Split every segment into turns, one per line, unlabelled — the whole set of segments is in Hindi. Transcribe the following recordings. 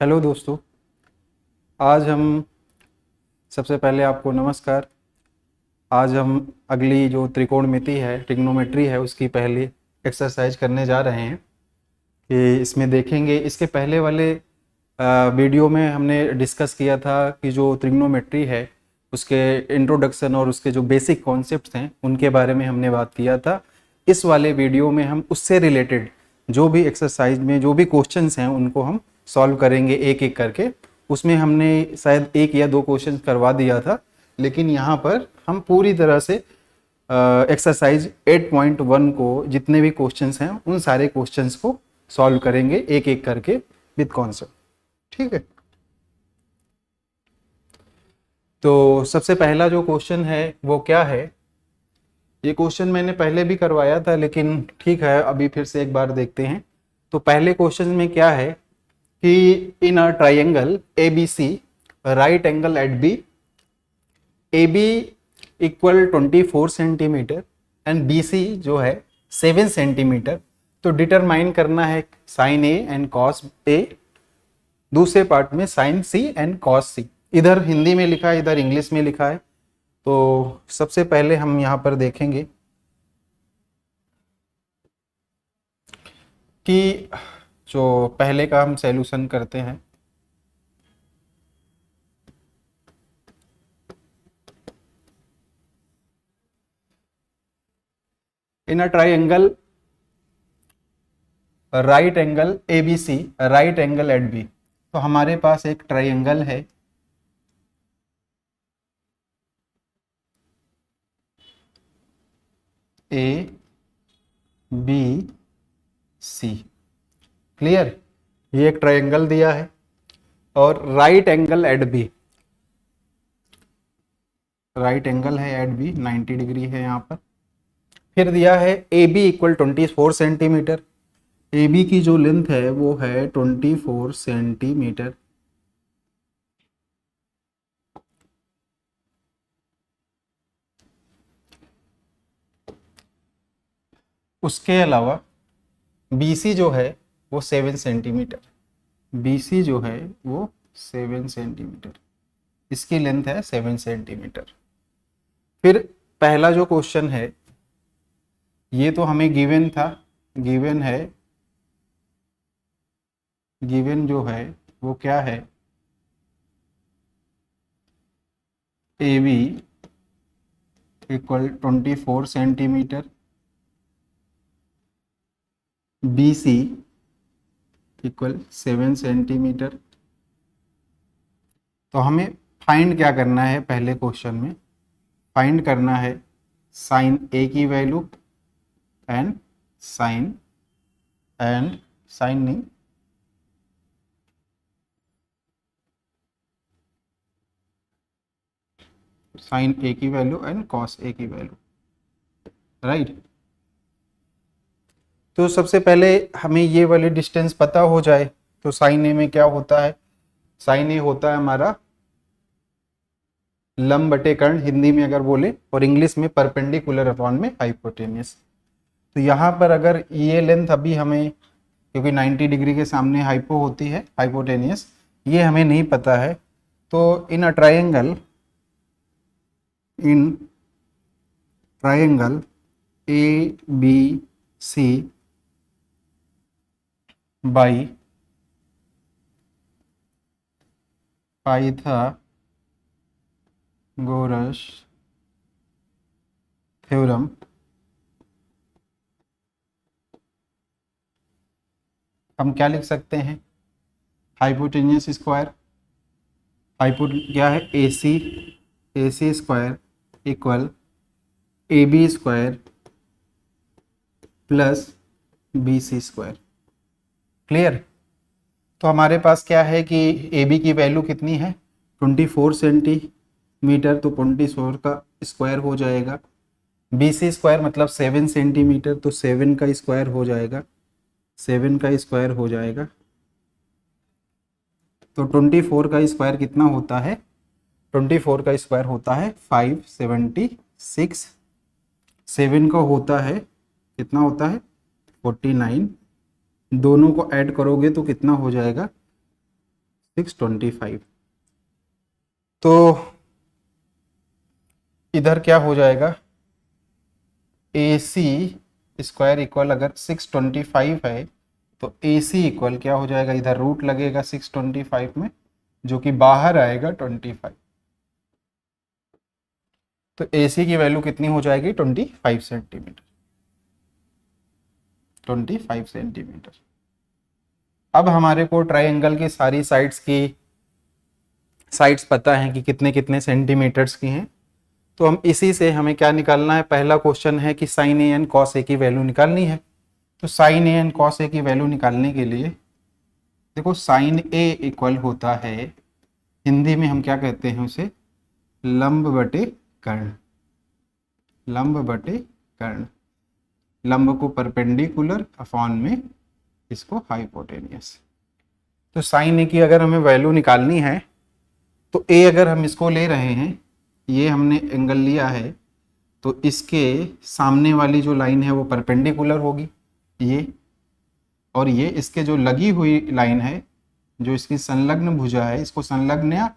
हेलो दोस्तों। आज हम सबसे पहले आपको नमस्कार। आज हम अगली जो त्रिकोणमिति है, ट्रिग्नोमेट्री है, उसकी पहली एक्सरसाइज करने जा रहे हैं। कि इसमें देखेंगे, इसके पहले वाले वीडियो में हमने डिस्कस किया था कि जो त्रिग्नोमेट्री है उसके इंट्रोडक्शन और उसके जो बेसिक कॉन्सेप्ट्स हैं उनके बारे में हमने बात किया था। इस वाले वीडियो में हम उससे रिलेटेड जो भी एक्सरसाइज में जो भी क्वेश्चंस हैं उनको हम सॉल्व करेंगे एक एक करके। उसमें हमने शायद एक या दो क्वेश्चंस करवा दिया था, लेकिन यहाँ पर हम पूरी तरह से एक्सरसाइज 8.1 को जितने भी क्वेश्चंस हैं उन सारे क्वेश्चंस को सॉल्व करेंगे एक एक करके विद कॉन्सेप्ट। ठीक है, तो सबसे पहला जो क्वेश्चन है वो क्या है। ये क्वेश्चन मैंने पहले भी करवाया था, लेकिन ठीक है अभी फिर से एक बार देखते हैं। तो पहले क्वेश्चन में क्या है कि in a triangle A B C, right angle at B, A B equal 24 centimetre and B C जो है 7 सेंटीमीटर। तो डिटरमाइन करना है sine A and cos A, दूसरे पार्ट में sine C and cos C. इधर हिंदी में लिखा है, इधर इंग्लिश में लिखा है। तो सबसे पहले हम यहाँ पर देखेंगे कि जो पहले का हम सॉल्यूशन करते हैं। In a triangle right angle A B C, right angle at B. तो हमारे पास एक ट्राइंगल है ए बी सी। क्लियर, ये एक ट्राइंगल दिया है और right angle at B, right angle है एट बी, 90 डिग्री है यहाँ पर। फिर दिया है A B equal 24 centimetre. A B की जो लेंथ है वो है 24 सेंटीमीटर। उसके अलावा बी सी जो है वो 7 सेंटीमीटर, बी सी जो है वो 7 सेंटीमीटर, इसकी लेंथ है 7 सेंटीमीटर। फिर पहला जो क्वेश्चन है ये तो हमें गिवन था, गिवन है, गिवन जो है वो क्या है, A B equal 24 centimetre, B C equal 7 centimetre. तो हमें फाइंड क्या करना है, पहले क्वेश्चन में फाइंड करना है साइन ए की वैल्यू एंड साइन नहीं, साइन ए की वैल्यू एंड कॉस ए की वैल्यू, राइट। तो सबसे पहले हमें ये वाली डिस्टेंस पता हो जाए तो साइन ए में क्या होता है, साइन ए होता है हमारा लंब बटे कर्ण हिंदी में अगर बोले, और इंग्लिश में परपेंडिकुलर अपॉन में हाइपोटेनियस। तो यहाँ पर अगर ये लेंथ अभी हमें, क्योंकि 90 डिग्री के सामने हाइपो होती है, हाइपोटेनियस, ये हमें नहीं पता है। तो in a triangle, in triangle A B C by Pythagoras theorem, हम क्या लिख सकते हैं, हाइपोटेनियस स्क्वायर, हाइपो क्या है A C square equal A B square plus B C square. Clear. तो हमारे पास क्या है कि ए बी की वैल्यू कितनी है 24 सेंटीमीटर, तो 24 का स्क्वायर हो जाएगा। बी सी स्क्वायर मतलब 7 सेंटीमीटर, तो 7 का स्क्वायर हो जाएगा, 7 का स्क्वायर हो जाएगा। तो 24 का स्क्वायर कितना होता है, 24 का स्क्वायर होता है 576, 7 का होता है कितना होता है 49, दोनों को ऐड करोगे तो कितना हो जाएगा 625। तो इधर क्या हो जाएगा, AC स्क्वायर इक्वल अगर 625 है तो AC इक्वल क्या हो जाएगा, इधर रूट लगेगा 625 में, जो कि बाहर आएगा 25। तो AC की वैल्यू कितनी हो जाएगी, 25 सेंटीमीटर। 25 सेंटीमीटर। अब हमारे को ट्रायंगल की सारी साइड्स पता है कि कितने कितने सेंटीमीटर्स की हैं। तो हम इसी से हमें क्या निकालना है, पहला क्वेश्चन है कि sign A N cos A की वैल्यू निकालनी है। तो sign A N cos A की वैल्यू निकालने के लिए देखो, साइन ए इक्वल होता है, हिंदी में हम क्या कहते हैं उसे, लंब बटे कर्ण। लंब बटे कर्ण, लंब को परपेंडिकुलर अपॉन में इसको हाइपोटेनियस। तो साइन ए की अगर हमें वैल्यू निकालनी है तो ए अगर हम इसको ले रहे हैं, ये हमने एंगल लिया है, तो इसके सामने वाली जो लाइन है वो परपेंडिकुलर होगी ये, और ये इसके जो लगी हुई लाइन है, जो इसकी संलग्न भुजा है, इसको संलग्न या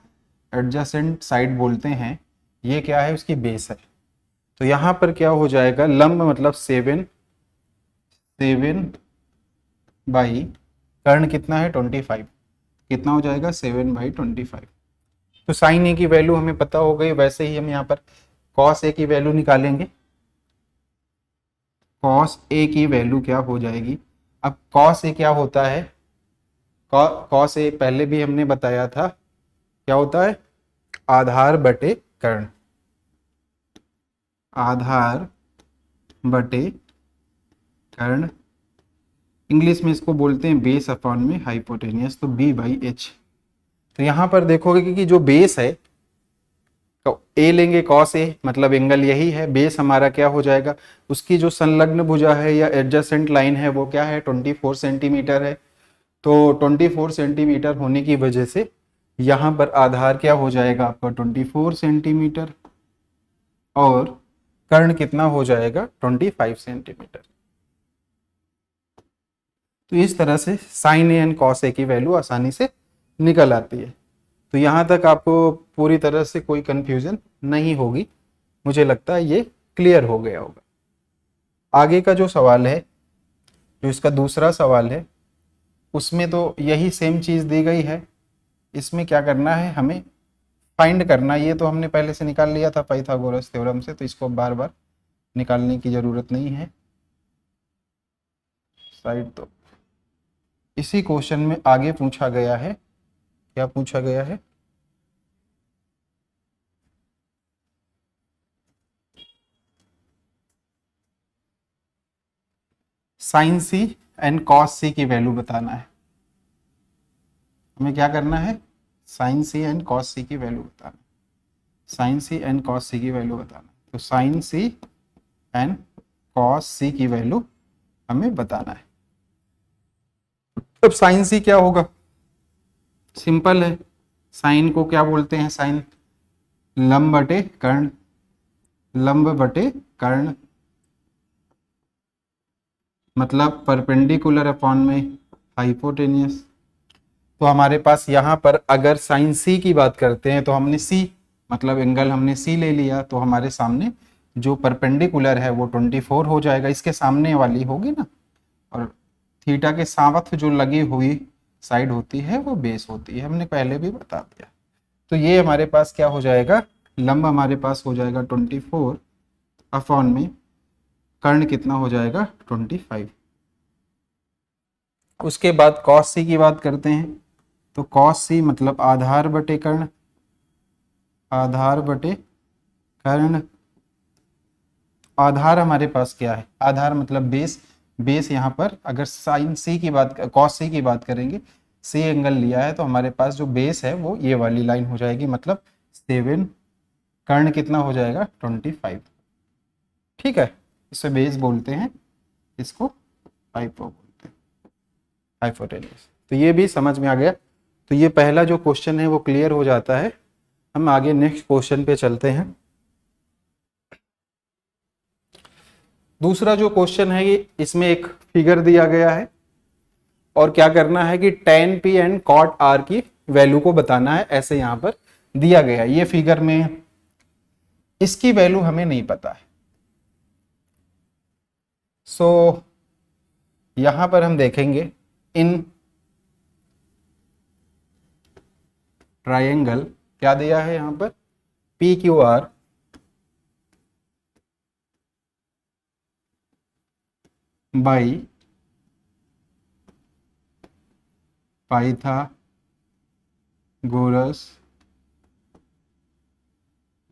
एडजेसेंट साइड बोलते हैं, ये क्या है, उसकी बेस है। तो यहाँ पर क्या हो जाएगा, लंब मतलब 7 बाई कर्ण कितना है 25, कितना हो जाएगा 7/25। तो साइन ए की वैल्यू हमें पता हो गई, वैसे ही हम यहाँ पर कॉस ए की वैल्यू निकालेंगे। कॉस ए की वैल्यू क्या हो जाएगी, अब कॉस ए क्या होता है, कॉस ए पहले भी हमने बताया था, क्या होता है, आधार बटे कर्ण। आधार बटे कर्ण, इंग्लिश में इसको बोलते हैं बेस अपॉन में हाइपोटेनियस, तो B/H। तो यहां पर देखोगे कि जो बेस है, तो ए लेंगे कॉस ए, मतलब एंगल यही है, बेस हमारा क्या हो जाएगा, उसकी जो संलग्न भुजा है या एडजेसेंट लाइन है वो क्या है 24 सेंटीमीटर है। तो 24 सेंटीमीटर होने की वजह से यहाँ पर आधार क्या हो जाएगा आपका 24 सेंटीमीटर, और कर्ण कितना हो जाएगा 25 सेंटीमीटर। तो इस तरह से साइन ए एंड कॉस ए की वैल्यू आसानी से निकल आती है। तो यहाँ तक आपको पूरी तरह से कोई कंफ्यूजन नहीं होगी, मुझे लगता है ये क्लियर हो गया होगा। आगे का जो सवाल है, जो इसका दूसरा सवाल है, उसमें तो यही सेम चीज़ दी गई है। इसमें क्या करना है, हमें फाइंड करना, ये तो हमने पहले से निकाल लिया था पाइथागोरस थ्योरम से, तो इसको बार बार निकालने की ज़रूरत नहीं है। साइड तो इसी क्वेश्चन में आगे पूछा गया है, क्या पूछा गया है, साइन सी एंड कॉस सी की वैल्यू बताना है। हमें क्या करना है, साइन सी एंड कॉस सी की वैल्यू बताना, साइन सी एंड कॉस सी की वैल्यू बताना। तो साइन सी एंड कॉस सी की वैल्यू हमें बताना है। अब साइन सी क्या होगा, सिंपल है, साइन को क्या बोलते हैं, साइन लंब बटे कर्ण, लंब बटे कर्ण मतलब परपेंडिकुलर अपॉन में हाइपोटेनियस। तो हमारे पास यहाँ पर अगर साइन सी की बात करते हैं तो हमने सी मतलब एंगल हमने सी ले लिया, तो हमारे सामने जो परपेंडिकुलर है वो 24 हो जाएगा, इसके सामने वाली होगी ना, और थीटा के साथ जो लगी हुई साइड होती है वो बेस होती है, हमने पहले भी बता दिया। तो ये हमारे पास क्या हो जाएगा, लंब हमारे पास हो जाएगा 24 अपॉन में कर्ण कितना हो जाएगा 25। उसके बाद कॉस सी की बात करते हैं, तो कॉस सी मतलब आधार बटे कर्ण, आधार बटे कर्ण। आधार हमारे पास क्या है, आधार मतलब बेस, बेस यहाँ पर अगर साइन सी की बात, कॉस सी की बात करेंगे, सी एंगल लिया है तो हमारे पास जो बेस है वो ये वाली लाइन हो जाएगी, मतलब 7, कर्ण कितना हो जाएगा 25। ठीक है, इसे बेस बोलते हैं, इसको हाइपो बोलते हैं, हाइपोटेनियस। तो ये भी समझ में आ गया। तो ये पहला जो क्वेश्चन है वो क्लियर हो जाता है। हम आगे नेक्स्ट क्वेश्चन पे चलते हैं। दूसरा जो क्वेश्चन है, ये इसमें एक फिगर दिया गया है और क्या करना है कि tan p and cot r की वैल्यू को बताना है, ऐसे यहाँ पर दिया गया है। ये फिगर में इसकी वैल्यू हमें नहीं पता है। सो यहां पर हम देखेंगे इन ट्रायंगल क्या दिया है यहां पर, P Q R by Pythagoras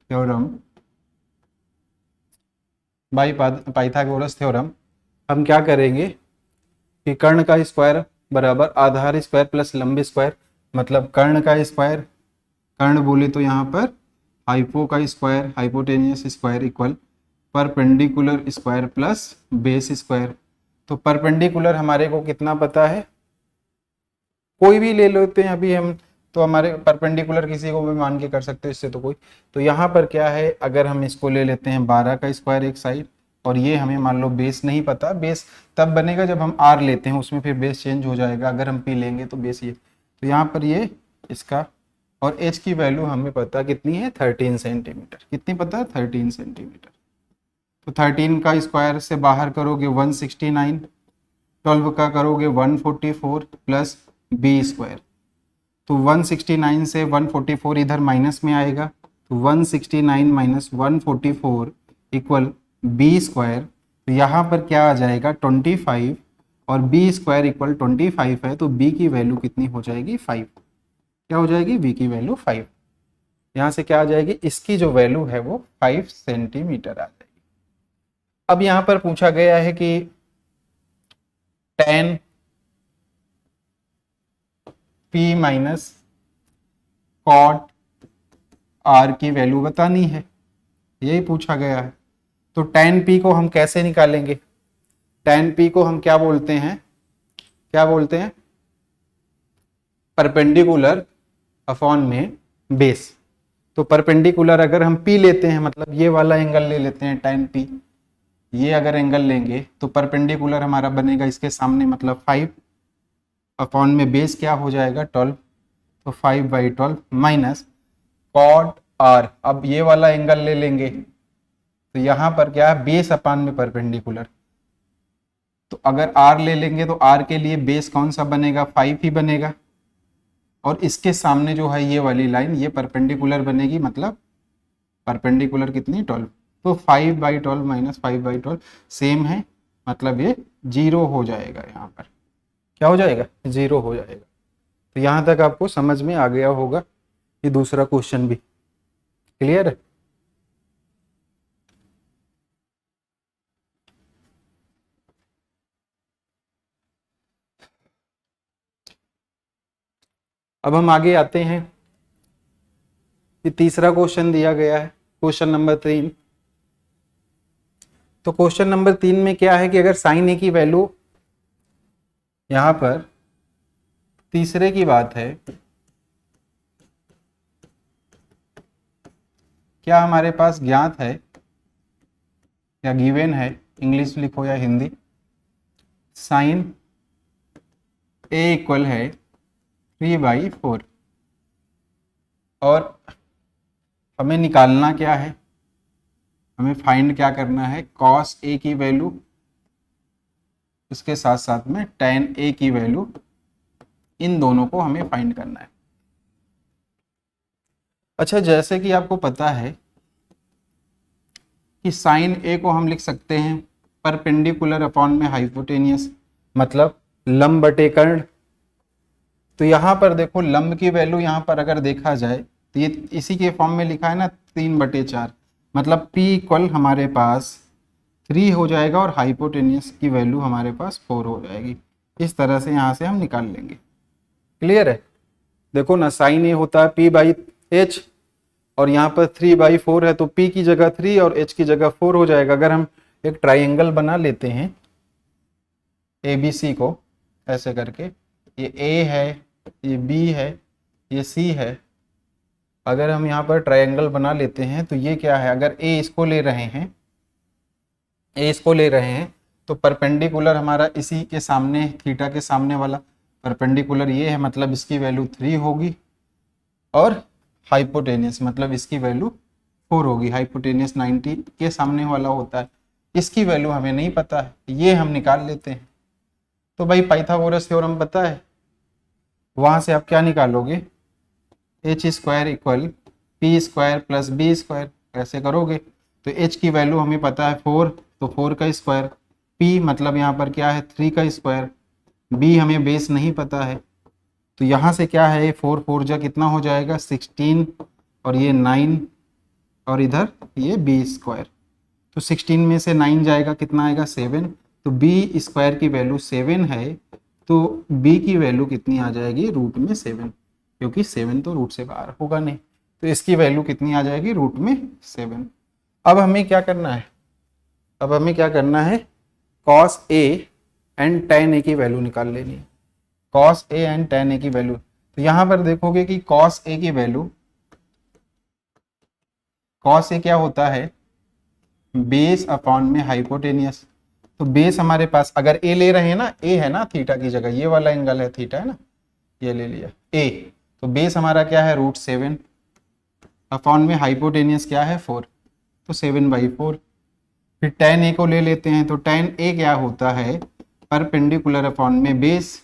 theorem, by Pythagoras theorem हम क्या करेंगे कि कर्ण का स्क्वायर बराबर आधार स्क्वायर प्लस लंब स्क्वायर, मतलब कर्ण का स्क्वायर, कर्ण बोले तो यहाँ पर हाइपो का square, hypotenuse square equal perpendicular square plus base square. तो परपेंडिकुलर हमारे को कितना पता है, कोई भी ले लेते हैं अभी हम, तो हमारे परपेंडिकुलर किसी को भी मान के कर सकते हैं, इससे तो कोई। तो यहाँ पर क्या है, अगर हम इसको ले लेते हैं 12 का स्क्वायर एक साइड, और ये हमें मान लो बेस नहीं पता, बेस तब बनेगा जब हम आर लेते हैं, उसमें फिर बेस चेंज हो जाएगा, अगर हम पी लेंगे तो बेस ये। तो यहाँ पर ये इसका, और एच की वैल्यू हमें पता कितनी है, 13 सेंटीमीटर। कितनी पता है, 13 सेंटीमीटर। तो 13 का स्क्वायर से बाहर करोगे 169, 12 का करोगे 144 प्लस बी स्क्वायर। तो 169 से 144 इधर माइनस में आएगा, तो 169 माइनस 144 इक्वल बी स्क्वायर। तो यहाँ पर क्या आ जाएगा 25, और बी स्क्वायर इक्वल 25 है, तो बी की वैल्यू कितनी हो जाएगी 5। क्या हो जाएगी, बी की वैल्यू 5। यहाँ से क्या आ जाएगी, इसकी जो वैल्यू है वो 5 सेंटीमीटर आ जाएगी। अब यहाँ पर पूछा गया है कि tan p minus cot r की वैल्यू बतानी है, यही पूछा गया है। तो tan p को हम कैसे निकालेंगे, tan p को हम क्या बोलते हैं, क्या बोलते हैं, परपेंडिकुलर अपॉन में बेस। तो परपेंडिकुलर अगर हम p लेते हैं, मतलब ये वाला एंगल ले लेते हैं tan p, ये अगर एंगल लेंगे तो परपेंडिकुलर हमारा बनेगा इसके सामने, मतलब 5 अपॉन में बेस क्या हो जाएगा 12, तो 5/12 माइनस कॉट r। अब ये वाला एंगल ले लेंगे तो यहाँ पर क्या है, बेस अपॉन में परपेंडिकुलर। तो अगर r ले लेंगे तो r के लिए बेस कौन सा बनेगा, 5 ही बनेगा, और इसके सामने जो है ये वाली लाइन ये परपेंडिकुलर बनेगी, मतलब परपेंडिकुलर कितनी 12। तो 5/12 माइनस 5/12 सेम है, मतलब ये 0 हो जाएगा। यहाँ पर क्या हो जाएगा, 0 हो जाएगा। तो यहाँ तक आपको समझ में आ गया होगा, ये दूसरा क्वेश्चन भी क्लियर है। अब हम आगे आते हैं, ये तीसरा क्वेश्चन दिया गया है, क्वेश्चन नंबर 3। तो क्वेश्चन नंबर 3 में क्या है कि अगर साइन ए की वैल्यू, यहां पर तीसरे की बात है, क्या हमारे पास ज्ञात है या गिवन है, इंग्लिश लिखो या हिंदी, साइन ए इक्वल है 3/4, और हमें निकालना क्या है, हमें फाइंड क्या करना है, कॉस ए की वैल्यू, उसके साथ साथ में tan ए की वैल्यू, इन दोनों को हमें फाइंड करना है। अच्छा, जैसे कि आपको पता है कि साइन ए को हम लिख सकते हैं परपेंडिकुलर अपॉन में हाइपोटेनियस, मतलब लंब बटे कर्ण। तो यहाँ पर देखो लंब की वैल्यू यहाँ पर अगर देखा जाए तो ये इसी के फॉर्म में लिखा है ना, 3/4, मतलब p इक्वल हमारे पास 3 हो जाएगा, और हाइपोटेनियस की वैल्यू हमारे पास 4 हो जाएगी। इस तरह से यहाँ से हम निकाल लेंगे। क्लियर है, देखो ना, साइन ए होता है p/h, और यहाँ पर 3/4 है, तो p की जगह 3 और h की जगह 4 हो जाएगा। अगर हम एक ट्राइंगल बना लेते हैं ABC को, ऐसे करके, ये A है, ये B है, ये C है, अगर हम यहाँ पर ट्रायंगल बना लेते हैं तो ये क्या है, अगर A इसको ले रहे हैं, A इसको ले रहे हैं, तो परपेंडिकुलर हमारा इसी के सामने, थीटा के सामने वाला परपेंडिकुलर ये है, मतलब इसकी वैल्यू 3 होगी, और हाइपोटेनियस मतलब इसकी वैल्यू 4 होगी। हाइपोटेनियस 90 के सामने वाला होता है, इसकी वैल्यू हमें नहीं पता है, ये हम निकाल लेते हैं। तो भाई पाइथागोरस थ्योरम पता है, वहां से आप क्या निकालोगे, H square equal P square plus B square, ऐसे करोगे तो एच की वैल्यू हमें पता है 4, तो 4 का स्क्वायर, पी मतलब यहाँ पर क्या है 3 का स्क्वायर, बी हमें बेस नहीं पता है, तो यहाँ से क्या है 4 4 जा कितना हो जाएगा 16, और ये 9, और इधर ये बी स्क्वायर, तो 16 में से 9 जाएगा कितना आएगा 7, तो बी स्क्वायर की वैल्यू 7 है, तो बी की वैल्यू कितनी आ जाएगी रूट में 7, क्योंकि 7 तो रूट से बाहर होगा नहीं, तो इसकी वैल्यू कितनी आ जाएगी रूट में 7। अब हमें क्या करना है, अब हमें क्या करना है, cos a and tan a की वैल्यू निकाल लेनी है, cos a and tan a की वैल्यू। तो यहाँ पर देखोगे कि cos a की वैल्यू, cos a क्या होता है बेस अपॉन में हाइपोटेनियस, तो बेस हमारे पास अगर a ले रहे हैं ना, a है ना थीटा की जगह, ये वाला एंगल है थीटा है ना, ये ले लिया a, तो बेस हमारा क्या है रूट 7 अपॉन में हाइपोटेनियस क्या है 4, तो 7/4। फिर tan a को ले लेते हैं, तो tan a क्या होता है परपेंडिकुलर अपॉन में बेस,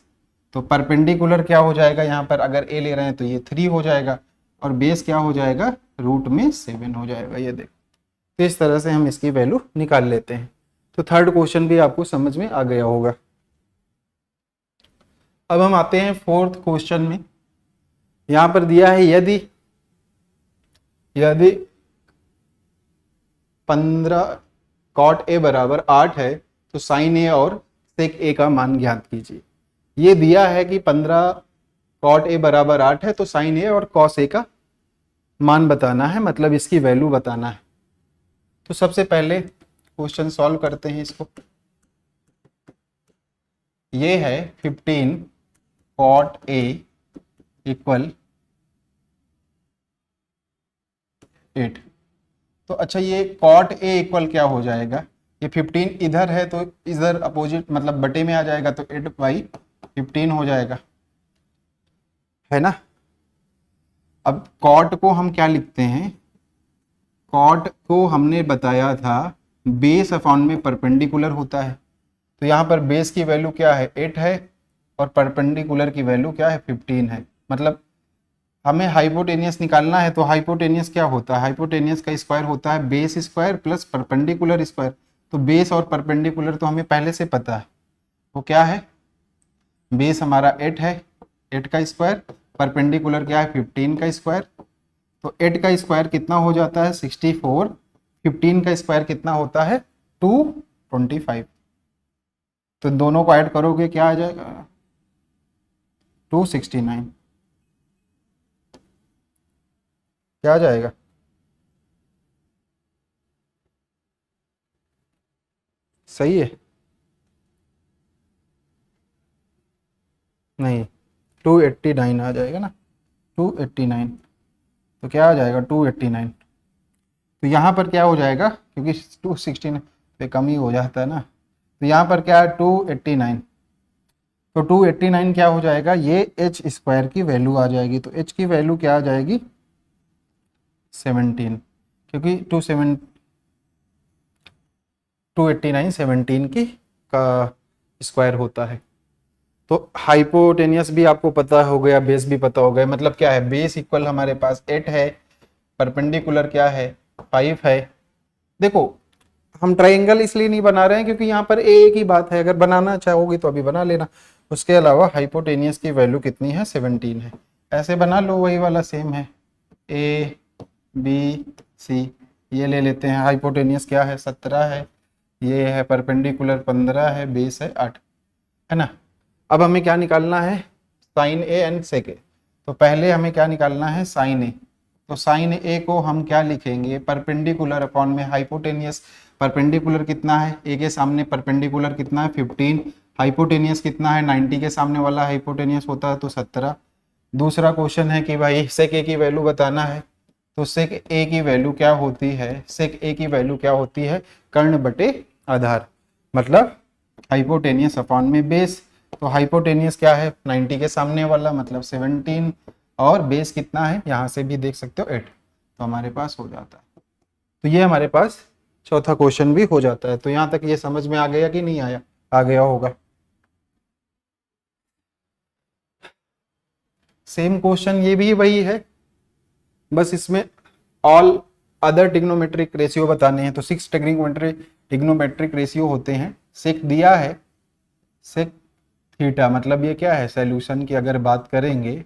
तो परपेंडिकुलर क्या हो जाएगा यहाँ पर, अगर a ले रहे हैं तो ये 3 हो जाएगा, और बेस क्या हो जाएगा रूट में 7 हो जाएगा, ये देखो। तो इस तरह से हम इसकी वैल्यू निकाल लेते हैं। तो थर्ड क्वेश्चन भी आपको समझ में आ गया होगा। अब हम आते हैं फोर्थ क्वेश्चन में। यहाँ पर दिया है यदि 15 cot a बराबर 8 है तो sin a और sec a का मान ज्ञात कीजिए। ये दिया है कि 15 cot a बराबर 8 है तो sin a और cos a का मान बताना है, मतलब इसकी वैल्यू बताना है। तो सबसे पहले क्वेश्चन सॉल्व करते हैं इसको। ये है 15 cot a इक्वल 8। तो अच्छा ये cot a इक्वल क्या हो जाएगा, ये 15 इधर है तो इधर अपोजिट मतलब बटे में आ जाएगा, तो 8/15 हो जाएगा, है ना। अब cot को हम क्या लिखते हैं, cot को हमने बताया था बेस अपॉन में परपेंडिकुलर होता है, तो यहाँ पर बेस की वैल्यू क्या है 8 है और परपेंडिकुलर की वैल्यू क्या है 15 है। मतलब हमें हाइपोटेनियस निकालना है, तो हाइपोटेनियस क्या होता है, हाइपोटेनियस का स्क्वायर होता है base square plus perpendicular square. तो बेस और परपेंडिकुलर तो हमें पहले से पता है, वो क्या है, बेस हमारा 8 है, 8 का स्क्वायर, परपेंडिकुलर क्या है 15 का स्क्वायर, तो 8 का स्क्वायर कितना हो जाता है 64, 15 का स्क्वायर कितना होता है 225, तो दोनों को ऐड करोगे क्या आ जाएगा 269, क्या आ जाएगा, सही है, नहीं 289 आ जाएगा ना, 289, तो क्या आ जाएगा 289। तो यहाँ पर क्या हो जाएगा, क्योंकि 216 पे कम ही हो जाता है ना, तो यहाँ पर क्या है 289, तो 289 क्या हो जाएगा, ये एच स्क्वायर की वैल्यू आ जाएगी, तो एच की वैल्यू क्या आ जाएगी 17, क्योंकि 289 17 की का स्क्वायर होता है। तो हाइपोटेनियस भी आपको पता हो गया, बेस भी पता हो गया, मतलब क्या है बेस इक्वल हमारे पास 8 है, परपेंडिकुलर क्या है 5 है। देखो हम ट्रायंगल इसलिए नहीं बना रहे हैं क्योंकि यहाँ पर ए की बात है, अगर बनाना चाहोगे तो अभी बना लेना। उसके अलावा हाइपोटेनियस की वैल्यू कितनी है 17 है, ऐसे बना लो, वही वाला सेम है ए बी सी, ये ले लेते हैं। हाइपोटेनियस क्या है 17 है, ये है परपेंडिकुलर 15 है, बेस है 8, है ना। अब हमें क्या निकालना है साइन ए एंड सेक ए, तो पहले हमें क्या निकालना है साइन ए, तो साइन ए को हम क्या लिखेंगे परपेंडिकुलर अपॉन में हाइपोटेनियस, परपेंडिकुलर कितना है ए के सामने परपेंडिकुलर कितना है 15, हाइपोटेनियस कितना है 90 के सामने वाला हाइपोटेनियस होता है तो 17। दूसरा क्वेश्चन है कि भाई सेक ए की वैल्यू बताना है, तो सेक ए की वैल्यू क्या होती है, सेक ए की वैल्यू क्या होती है कर्ण बटे आधार, मतलब हाइपोटेनियस अपॉन में बेस। तो हाइपोटेनियस क्या है 90 के सामने वाला मतलब 17 और बेस कितना है यहाँ से भी देख सकते हो 8, तो हमारे पास हो जाता है। तो ये हमारे पास चौथा क्वेश्चन भी हो जाता है। तो यहाँ तक ये समझ में आ गया कि नहीं आया? आ गया होगा। सेम क्वेश्चन ये भी वही है, बस इसमें ऑल अदर ट्रिग्नोमेट्रिक रेशियो बताने हैं। तो 6 ट्रिग्नोमेट्रिक रेशियो होते हैं। सेक दिया है, सेक थीटा, मतलब ये क्या है, सॉल्यूशन की अगर बात करेंगे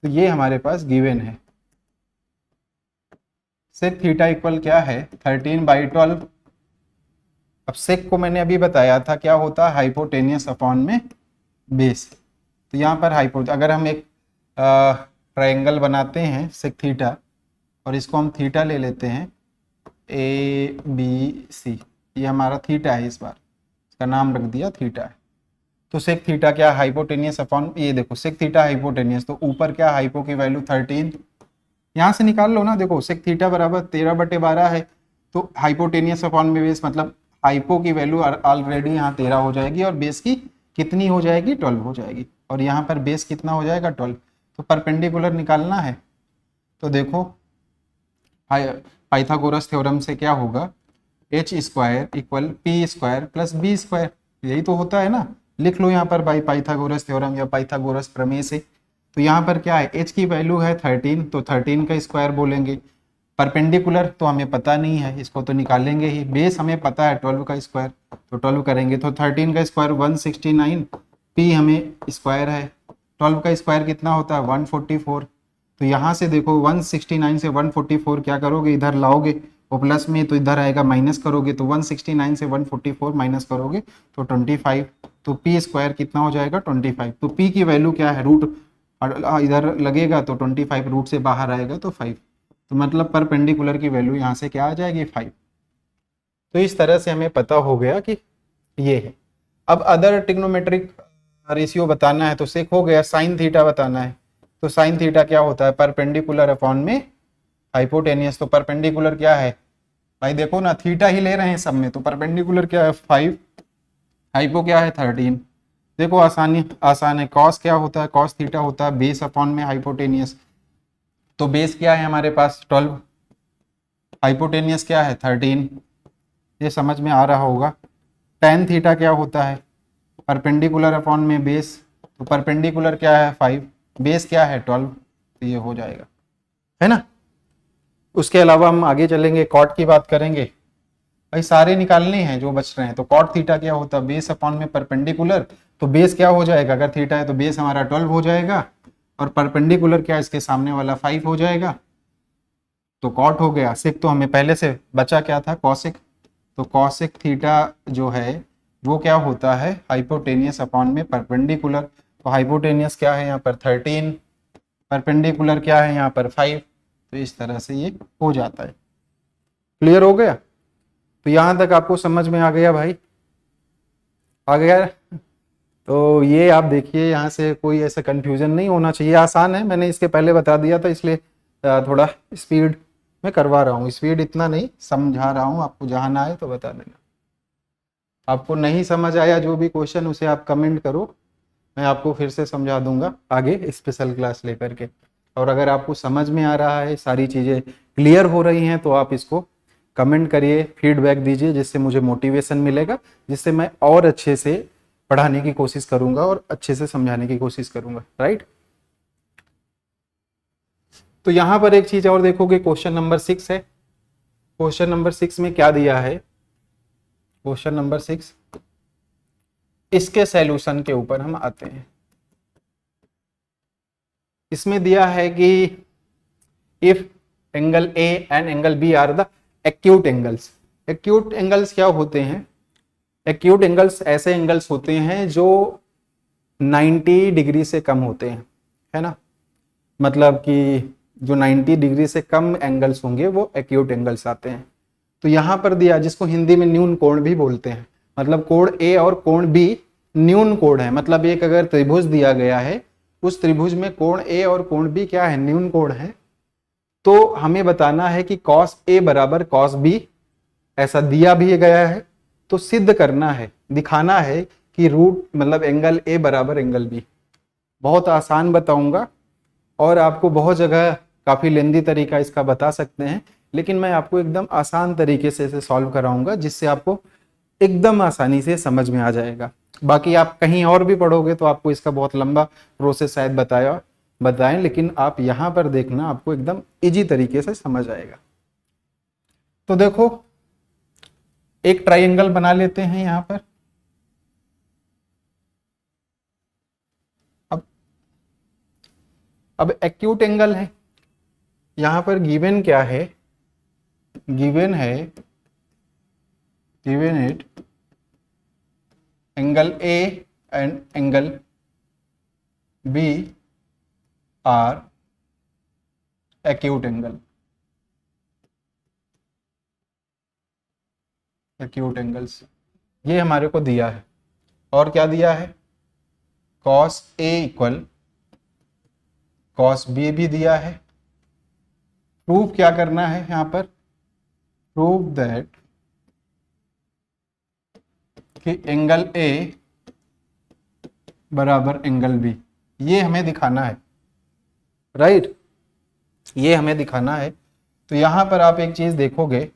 तो ये हमारे पास गिवन है। सेक थीटा इक्वल क्या है, 13/12। अब सेक को मैंने अभी बताया था क्या होता है, हाइपोटेनियस अपॉन में बेस। तो यहाँ पर अगर हम एक ट्रायंगल बनाते हैं सेक थीटा, और इसको हम थीटा ले लेते हैं ABC, ये हमारा थीटा है, इस बार इसका नाम रख दिया थीटा है। तो सेक थीटा क्या, हाइपोटेनियस अपॉन, ये देखो सेक थीटा हाइपोटेनियस, तो ऊपर क्या, हाइपो की वैल्यू 13, यहाँ से निकाल लो ना। देखो सेक थीटा बराबर 13/12 है, तो हाइपोटेनियस अपॉन में बेस, मतलब हाइपो की वैल्यू ऑलरेडी यहाँ 13 हो जाएगी, और बेस की कितनी हो जाएगी, 12 हो जाएगी, और यहाँ पर बेस कितना हो जाएगा, 12। तो परपेंडिकुलर निकालना है। तो देखो पाइथागोरस थ्योरम से क्या होगा, h² equal p² plus b², यही तो होता है ना। लिख लो यहाँ पर बाई पाइथागोरस थ्योरम या पाइथागोरस प्रमेय से। तो यहाँ पर क्या है, h की वैल्यू है 13, तो 13 का स्क्वायर बोलेंगे। परपेंडिकुलर तो हमें पता नहीं है, इसको तो निकालेंगे ही। बेस हमें पता है 12 का स्क्वायर, तो 12 करेंगे, तो 13 का स्क्वायर 169, p हमें स्क्वायर है, 12 का स्क्वायर कितना होता है 144। तो यहाँ से देखो 169 से 144 क्या करोगे, इधर लाओगे, वो प्लस में, तो इधर आएगा माइनस करोगे, तो 169 से 144 माइनस करोगे तो 25। तो p स्क्वायर कितना हो जाएगा 25। तो p की वैल्यू क्या है, रूट इधर लगेगा तो 25 रूट से बाहर आएगा तो 5। तो मतलब परपेंडिकुलर की वैल्यू यहाँ से क्या आ जाएगी 5। तो इस तरह से हमें पता हो गया कि ये है। अब अदर ट्रिग्नोमेट्रिक रेशियो बताना है, तो सेक हो गया, साइन थीटा बताना है। तो साइन थीटा क्या होता है, परपेंडिकुलर अपॉन में हाइपोटेनियस। तो परपेंडिकुलर क्या है भाई, देखो ना थीटा ही ले रहे हैं सब में, तो परपेंडिकुलर क्या है 5, हाइपो क्या है 13। देखो आसान है, कॉस क्या होता है, कॉस थीटा होता है बेस अपॉन में हाइपोटेनियस। तो बेस क्या है हमारे पास 12, हाइपोटेनियस क्या है 13, ये समझ में आ रहा होगा। टेन थीटा क्या होता है, परपेंडिकुलर अपॉन में बेस, तो परपेंडिकुलर क्या है 5, बेस क्या है 12, तो ये हो जाएगा, है ना। उसके अलावा हम आगे चलेंगे, कॉट की बात करेंगे। भाई सारे निकालने हैं जो बच रहे हैं। तो कॉट थीटा क्या होता है, बेस अपॉन में परपेंडिकुलर, तो बेस क्या हो जाएगा, अगर थीटा है तो बेस हमारा 12 हो जाएगा, और परपेंडिकुलर क्या, इसके सामने वाला 5 हो जाएगा। तो कॉट हो गया। सेक तो हमें पहले से बचा क्या था, कॉसेक। तो कॉसेक थीटा जो है वो क्या होता है, हाइपोटेनियस अपॉन में परपेंडिकुलर। तो हाइपोटेनियस क्या है यहाँ पर 13, परपेंडिकुलर क्या है यहाँ पर 5। तो इस तरह से ये हो जाता है। क्लियर हो गया? तो यहां तक आपको समझ में आ गया भाई, आ गया? तो ये आप देखिए, यहाँ से कोई ऐसा कंफ्यूजन नहीं होना चाहिए। आसान है, मैंने इसके पहले बता दिया था, इसलिए थोड़ा स्पीड में करवा रहा हूँ। स्पीड इतना नहीं, समझा रहा हूँ आपको, जहाँ ना आए तो बता देना। आपको नहीं समझ आया जो भी क्वेश्चन, उसे आप कमेंट करो, मैं आपको फिर से समझा दूंगा आगे स्पेशल क्लास लेकर के। और अगर आपको समझ में आ रहा है, सारी चीज़ें क्लियर हो रही हैं, तो आप इसको कमेंट करिए, फीडबैक दीजिए, जिससे मुझे मोटिवेशन मिलेगा, जिससे मैं और अच्छे से पढ़ाने की कोशिश करूंगा और अच्छे से समझाने की कोशिश करूंगा, राइट। तो यहाँ पर एक चीज और देखोगे, क्वेश्चन नंबर 6 है। क्वेश्चन नंबर 6 में क्या दिया है, क्वेश्चन नंबर 6, इसके सॉल्यूशन के ऊपर हम आते हैं। इसमें दिया है कि if angle A and angle B are the acute angles. Acute angles क्या होते हैं, एक्यूट एंगल्स ऐसे एंगल्स होते हैं जो 90 डिग्री से कम होते हैं, है ना। मतलब कि जो 90 डिग्री से कम एंगल्स होंगे वो एक्यूट एंगल्स आते हैं। तो यहाँ पर दिया, जिसको हिंदी में न्यून कोण भी बोलते हैं, मतलब कोण ए और कोण बी न्यून कोण है। मतलब एक अगर त्रिभुज दिया गया है, उस त्रिभुज में कोण ए और कोण बी क्या है, न्यून कोण है। तो हमें बताना है कि कॉस ए बराबर कॉस बी, ऐसा दिया भी गया है। तो सिद्ध करना है, दिखाना है कि रूट मतलब एंगल ए बराबर एंगल बी। बहुत आसान बताऊंगा, और आपको बहुत जगह काफ़ी लेंदी तरीका इसका बता सकते हैं, लेकिन मैं आपको एकदम आसान तरीके से इसे सॉल्व कराऊंगा जिससे आपको एकदम आसानी से समझ में आ जाएगा। बाकी आप कहीं और भी पढ़ोगे तो आपको इसका बहुत लंबा प्रोसेस शायद बताएं, लेकिन आप यहाँ पर देखना, आपको एकदम इजी तरीके से समझ आएगा। तो देखो, एक ट्राइंगल बना लेते हैं यहाँ पर। अब एक्यूट एंगल है, यहाँ पर गिवन क्या है, given it angle A and angle B are acute angles, ये हमारे को दिया है। और क्या दिया है, cos A equal cos B भी दिया है। प्रूफ क्या करना है यहाँ पर, प्रूव दैट कि एंगल A बराबर एंगल B, ये हमें दिखाना है, राइट, ये हमें दिखाना है। तो यहां पर आप एक चीज देखोगे,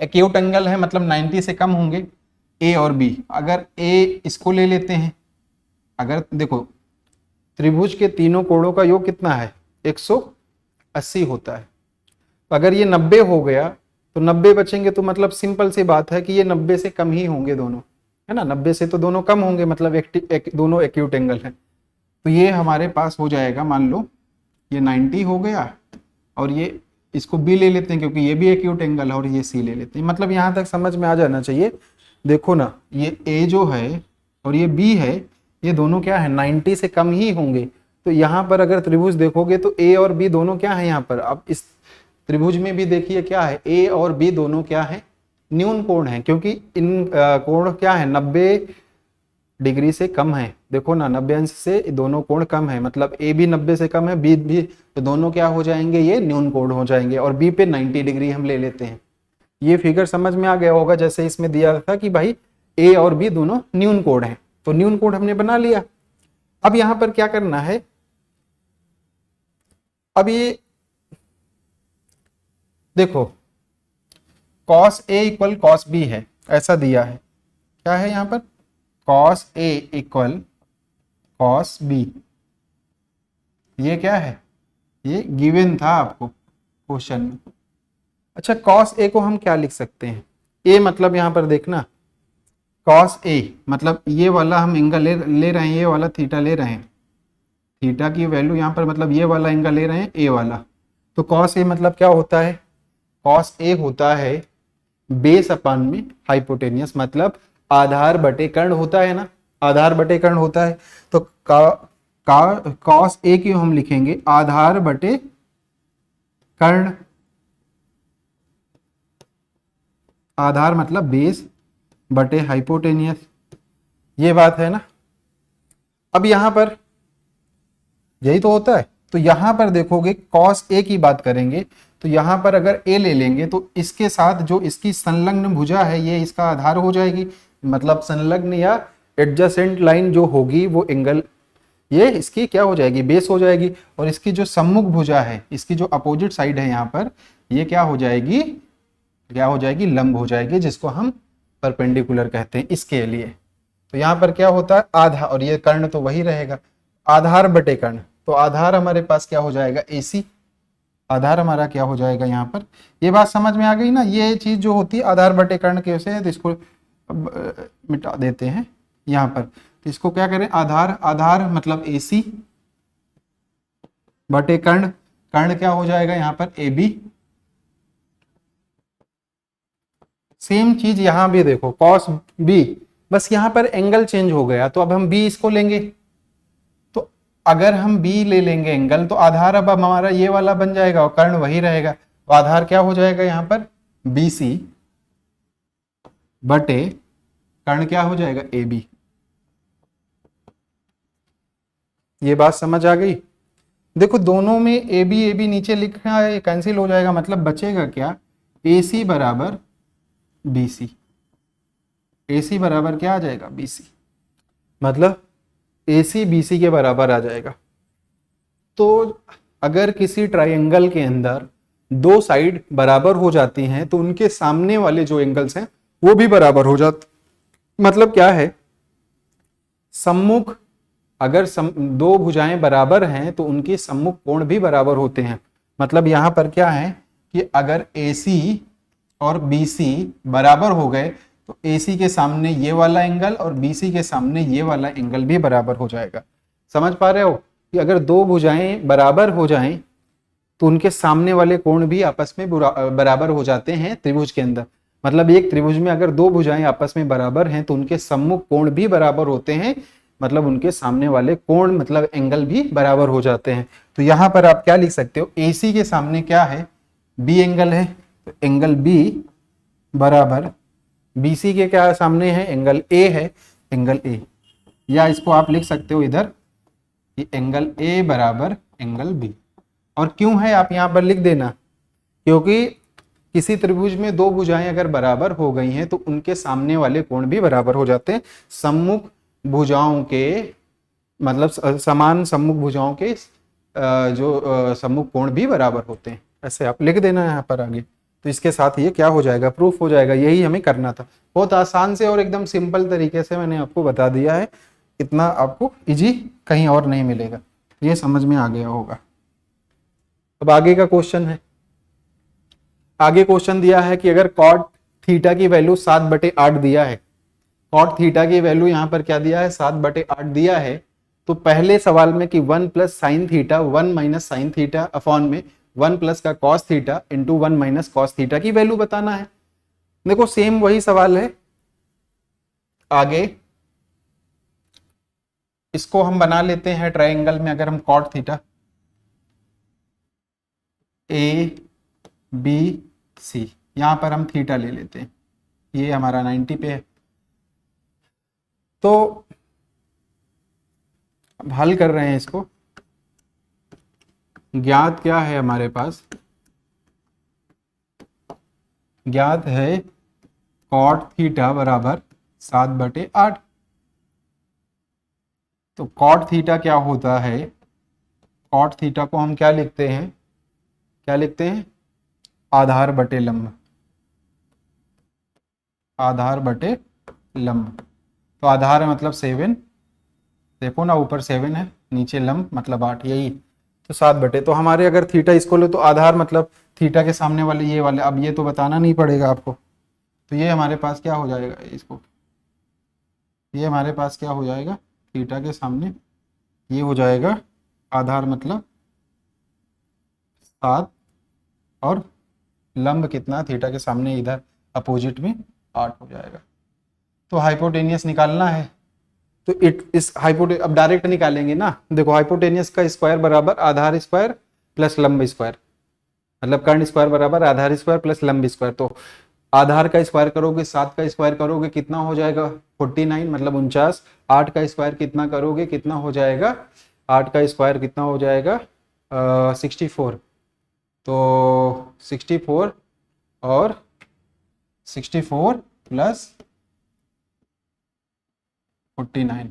एक्यूट एंगल है मतलब 90 से कम होंगे ए और बी। अगर ए इसको ले लेते हैं, अगर देखो त्रिभुज के तीनों कोणों का योग कितना है, 180 होता है। तो अगर ये 90 हो गया तो 90 बचेंगे, तो मतलब सिंपल सी बात है कि ये 90 से कम ही होंगे दोनों, है ना, 90 से तो दोनों कम होंगे, मतलब दोनों एक्यूट एंगल हैं। तो ये हमारे पास हो जाएगा, मान लो ये 90 हो गया और ये इसको बी ले लेते हैं क्योंकि ये भी एक्यूट एंगल है, और ये सी ले लेते हैं। मतलब यहाँ तक समझ में आ जाना चाहिए। देखो ना, ये ए जो है और ये बी है, ये दोनों क्या है, 90 से कम ही होंगे। तो यहाँ पर अगर त्रिभुज देखोगे तो ए और बी दोनों क्या है, यहाँ पर अब इस त्रिभुज में भी देखिए क्या है, ए और बी दोनों क्या है, न्यून कोण है, क्योंकि इन कोण क्या है, 90 डिग्री से कम है। देखो ना, 90 अंश से दोनों कोण कम है, मतलब ए भी 90 से कम है, बी भी, तो दोनों क्या हो जाएंगे, ये न्यून कोण हो जाएंगे। और बी पे 90 डिग्री हम ले लेते हैं। ये फिगर समझ में आ गया होगा, जैसे इसमें दिया था कि भाई ए और बी दोनों न्यून कोण है, तो न्यून कोण हमने बना लिया। अब यहां पर क्या करना है, अब ये देखो cos A equal cos B है, ऐसा दिया है, क्या है यहाँ पर, cos A equal cos B, ये क्या है, ये गिवन था आपको क्वेश्चन में। अच्छा, cos A को हम क्या लिख सकते हैं, A मतलब यहाँ पर देखना, cos A मतलब ये वाला हम एंगल ले रहे हैं, ये वाला थीटा ले रहे हैं, थीटा की वैल्यू यहाँ पर मतलब ये वाला एंगल ले रहे हैं, A वाला। तो cos A मतलब क्या होता है, cos A होता है बेस अपान में हाइपोटेनियस, मतलब आधार बटे कर्ण होता है ना, आधार बटे कर्ण होता है। तो cos A की हम लिखेंगे आधार बटे कर्ण, आधार मतलब बेस बटे हाइपोटेनियस, ये बात है ना। अब यहां पर यही तो होता है। तो यहां पर देखोगे cos A की बात करेंगे तो यहां पर अगर A ले लेंगे तो इसके साथ जो इसकी संलग्न भुजा है ये इसका आधार हो जाएगी, मतलब संलग्न या एडजेसेंट लाइन जो होगी वो एंगल, ये इसकी क्या हो जाएगी, बेस हो जाएगी। और इसकी जो सम्मुख भुजा है, इसकी जो अपोजिट साइड है यहाँ पर, ये क्या हो जाएगी, क्या हो जाएगी, लंब हो जाएगी, जिसको हम परपेंडिकुलर कहते हैं इसके लिए। तो यहाँ पर क्या होता है, आधा, और ये कर्ण तो वही रहेगा, आधार बटे कर्ण। तो आधार हमारे पास क्या हो जाएगा, AC, आधार हमारा क्या हो जाएगा यहाँ पर। ये बात समझ में आ गई ना, ये चीज जो होती है आधार बटे कर्ण कैसे है, तो इसको मिटा देते हैं यहाँ पर। तो इसको क्या करें, आधार, आधार मतलब AC बटे कर्ण, कर्ण क्या हो जाएगा यहाँ पर AB। सेम चीज यहाँ भी देखो cos B, बस यहाँ पर एंगल चेंज हो गया, तो अब हम B इसको लेंगे। तो अगर हम B ले लेंगे एंगल, तो आधार अब हमारा ये वाला बन जाएगा और कर्ण वही रहेगा। तो आधार क्या हो जाएगा यहाँ पर, BC बटे कर्ण क्या हो जाएगा, AB। ये बात समझ आ गई। देखो दोनों में AB नीचे लिखना है, कैंसिल हो जाएगा, मतलब बचेगा क्या, AC बराबर BC, AC बराबर क्या आ जाएगा, BC। मतलब AC BC के बराबर आ जाएगा। तो अगर किसी ट्रायंगल के अंदर दो साइड बराबर हो जाती हैं तो उनके सामने वाले जो एंगल्स हैं वो भी बराबर हो जाते। मतलब क्या है, सम्मुख अगर दो भुजाएं बराबर हैं तो उनके सम्मुख कोण भी बराबर होते हैं। मतलब यहां पर क्या है कि अगर AC और BC बराबर हो गए तो AC के सामने ये वाला एंगल और BC के सामने ये वाला एंगल भी बराबर हो जाएगा। समझ पा रहे हो कि अगर दो भुजाएं बराबर हो जाएं तो उनके सामने वाले कोण भी आपस में बराबर हो जाते हैं त्रिभुज के अंदर। मतलब एक त्रिभुज में अगर दो भुजाएं आपस में बराबर हैं तो उनके सम्मुख कोण भी बराबर होते हैं, मतलब उनके सामने वाले कोण मतलब एंगल भी बराबर हो जाते हैं। तो यहां पर आप क्या लिख सकते हो, AC के सामने क्या है, B एंगल है, तो एंगल B बराबर BC के क्या सामने है, एंगल A है, एंगल A। या इसको आप लिख सकते हो इधर कि एंगल A बराबर एंगल B। और क्यों है आप यहां पर लिख देना, क्योंकि किसी त्रिभुज में दो भुजाएं अगर बराबर हो गई हैं तो उनके सामने वाले कोण भी बराबर हो जाते हैं। सम्मुख भुजाओं के मतलब समान सम्मुख भुजाओं के जो सम्मुख कोण भी बराबर होते हैं, ऐसे आप लिख देना यहाँ पर आगे। तो इसके साथ ये क्या हो जाएगा, प्रूफ हो जाएगा। यही हमें करना था। बहुत आसान से और एकदम सिंपल तरीके से मैंने आपको बता दिया है। इतना आपको इजी कहीं और नहीं मिलेगा। ये समझ में आ गया होगा। अब आगे का क्वेश्चन है। आगे क्वेश्चन दिया है कि अगर कॉट थीटा की वैल्यू 7/8 दिया है, कॉट थीटा की वैल्यू यहाँ पर क्या दिया है, 7/8 दिया है। तो पहले सवाल में कि 1 plus sine theta 1 minus sine theta upon में 1 प्लस का cos theta into 1 minus cos theta की वैल्यू बताना है। देखो सेम वही सवाल है। आगे इसको हम बना लेते हैं ट्रायंगल में। अगर हम कॉट थीटा ABC, यहां पर हम थीटा ले लेते हैं, ये हमारा 90 पे है। तो अब हल कर रहे हैं इसको। ज्ञात क्या है हमारे पास, ज्ञात है कॉट थीटा बराबर 7/8। तो कॉट थीटा क्या होता है, कॉट थीटा को हम क्या लिखते हैं, क्या लिखते हैं, आधार बटे लंब, आधार बटे लंब। तो आधार मतलब 7, देखो ना ऊपर 7 है, नीचे लंब मतलब 8, यही। तो 7/, तो हमारे अगर थीटा इसको ले तो आधार मतलब थीटा के सामने वाले ये वाले, अब ये तो बताना नहीं पड़ेगा आपको। तो ये हमारे पास क्या हो जाएगा, इसको ये हमारे पास क्या हो जाएगा, थीटा के सामने ये हो जाएगा आधार मतलब 7 और लंब कितना, थीटा के सामने इधर अपोजिट में 8 हो जाएगा। तो हाइपोटेनियस निकालना है। तो इस अब डायरेक्ट निकालेंगे ना। देखो हाइपोटेनियस का स्क्वायर बराबर आधार स्क्वायर प्लस लंब स्क्वायर, मतलब कर्ण स्क्वायर बराबर आधार स्क्वायर प्लस लंब स्क्वायर। तो आधार का स्क्वायर करोगे 7 का स्क्वायर करोगे कितना हो जाएगा 49 मतलब 49। 8 का स्क्वायर कितना करोगे कितना हो जाएगा, 8 का स्क्वायर कितना हो जाएगा 64। तो 64 और 64 प्लस 49,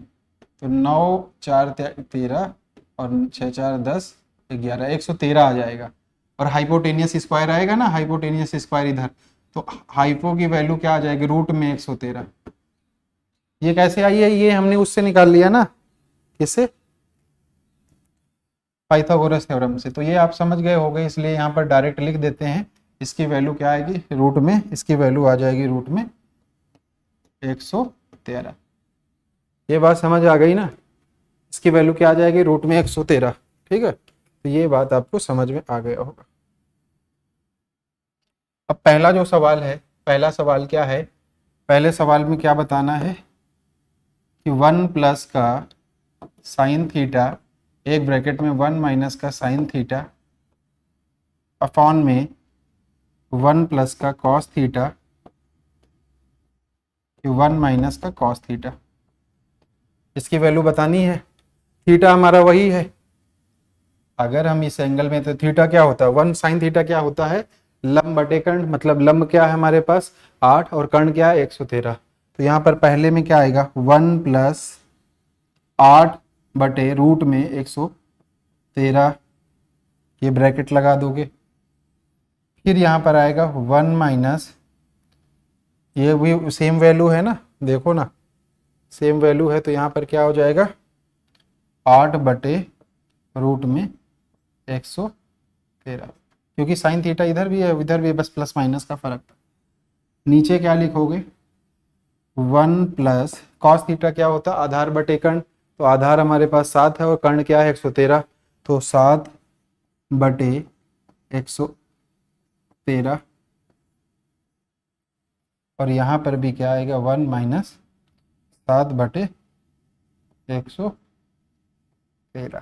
तो 9 4 13 और 6 4 10 11, 113 आ जाएगा। और हाइपोटेनियस स्क्वायर आएगा ना, हाइपोटेनियस स्क्वायर इधर, तो हाइपो की वैल्यू क्या आ जाएगी रूट में 113। ये कैसे आई है, ये हमने उससे निकाल लिया ना, किससे, पाइथागोरस थ्योरम से। तो ये आप समझ गए होंगे, इसलिए यहाँ पर डायरेक्ट लिख देते हैं। इसकी वैल्यू क्या आएगी रूट में, इसकी वैल्यू आ जाएगी रूट में 113। ये बात समझ आ गई ना, इसकी वैल्यू क्या आ जाएगी रूट में 113। ठीक है, तो ये बात आपको समझ में आ गया होगा। अब पहला जो सवाल है, पहला सवाल क्या है, पहले सवाल में क्या बताना है कि 1 प्लस का साइन थीटा, एक ब्रैकेट में 1 माइनस का साइन थीटा अपॉन में 1 प्लस का कॉस थीटा, 1 माइनस का कॉस थीटा, इसकी वैल्यू बतानी है। थीटा हमारा वही है, अगर हम इस एंगल में, तो थीटा क्या होता है 1 साइन थीटा क्या होता है लंब बटे कर्ण, मतलब लंब क्या है हमारे पास 8 और कर्ण क्या है 113। तो यहाँ पर पहले में क्या आएगा 1 प्लस 8 बटे रूट में 113, ये ब्रैकेट लगा दोगे। फिर यहाँ पर आएगा 1 माइनस, ये भी सेम वैल्यू है ना, देखो ना सेम वैल्यू है, तो यहाँ पर क्या हो जाएगा 8 बटे रूट में 113, क्योंकि साइन थीटा इधर भी है इधर भी है, बस प्लस माइनस का फर्क। नीचे क्या लिखोगे 1 प्लस कॉस थीटा क्या होता है आधार बटे कर्ण, तो आधार हमारे पास 7 है और कर्ण क्या है 113, तो 7 बटे 113, और यहाँ पर भी क्या आएगा 1 माइनस 7 बटे 113।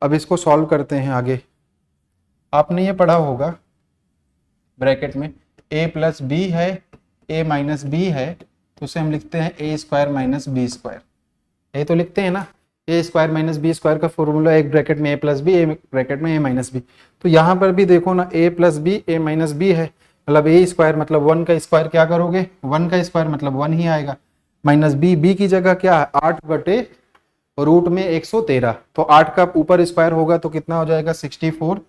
अब इसको सॉल्व करते हैं आगे। आपने ये पढ़ा होगा ब्रैकेट में a प्लस बी है, a माइनस बी है, तो उसे हम लिखते हैं a square minus B square, ये तो लिखते हैं ना, a square minus B square का फॉर्मूला एक ब्रैकेट में a प्लस बी, एक ब्रैकेट में a माइनस बी। तो यहाँ पर भी देखो ना a plus B a minus B है, मतलब a स्क्वायर मतलब 1 का स्क्वायर क्या करोगे 1 का स्क्वायर मतलब 1 ही आएगा, माइनस बी, बी की जगह क्या है 8 बटे रूट में 113, तो 8 का ऊपर स्क्वायर होगा तो कितना हो जाएगा 64,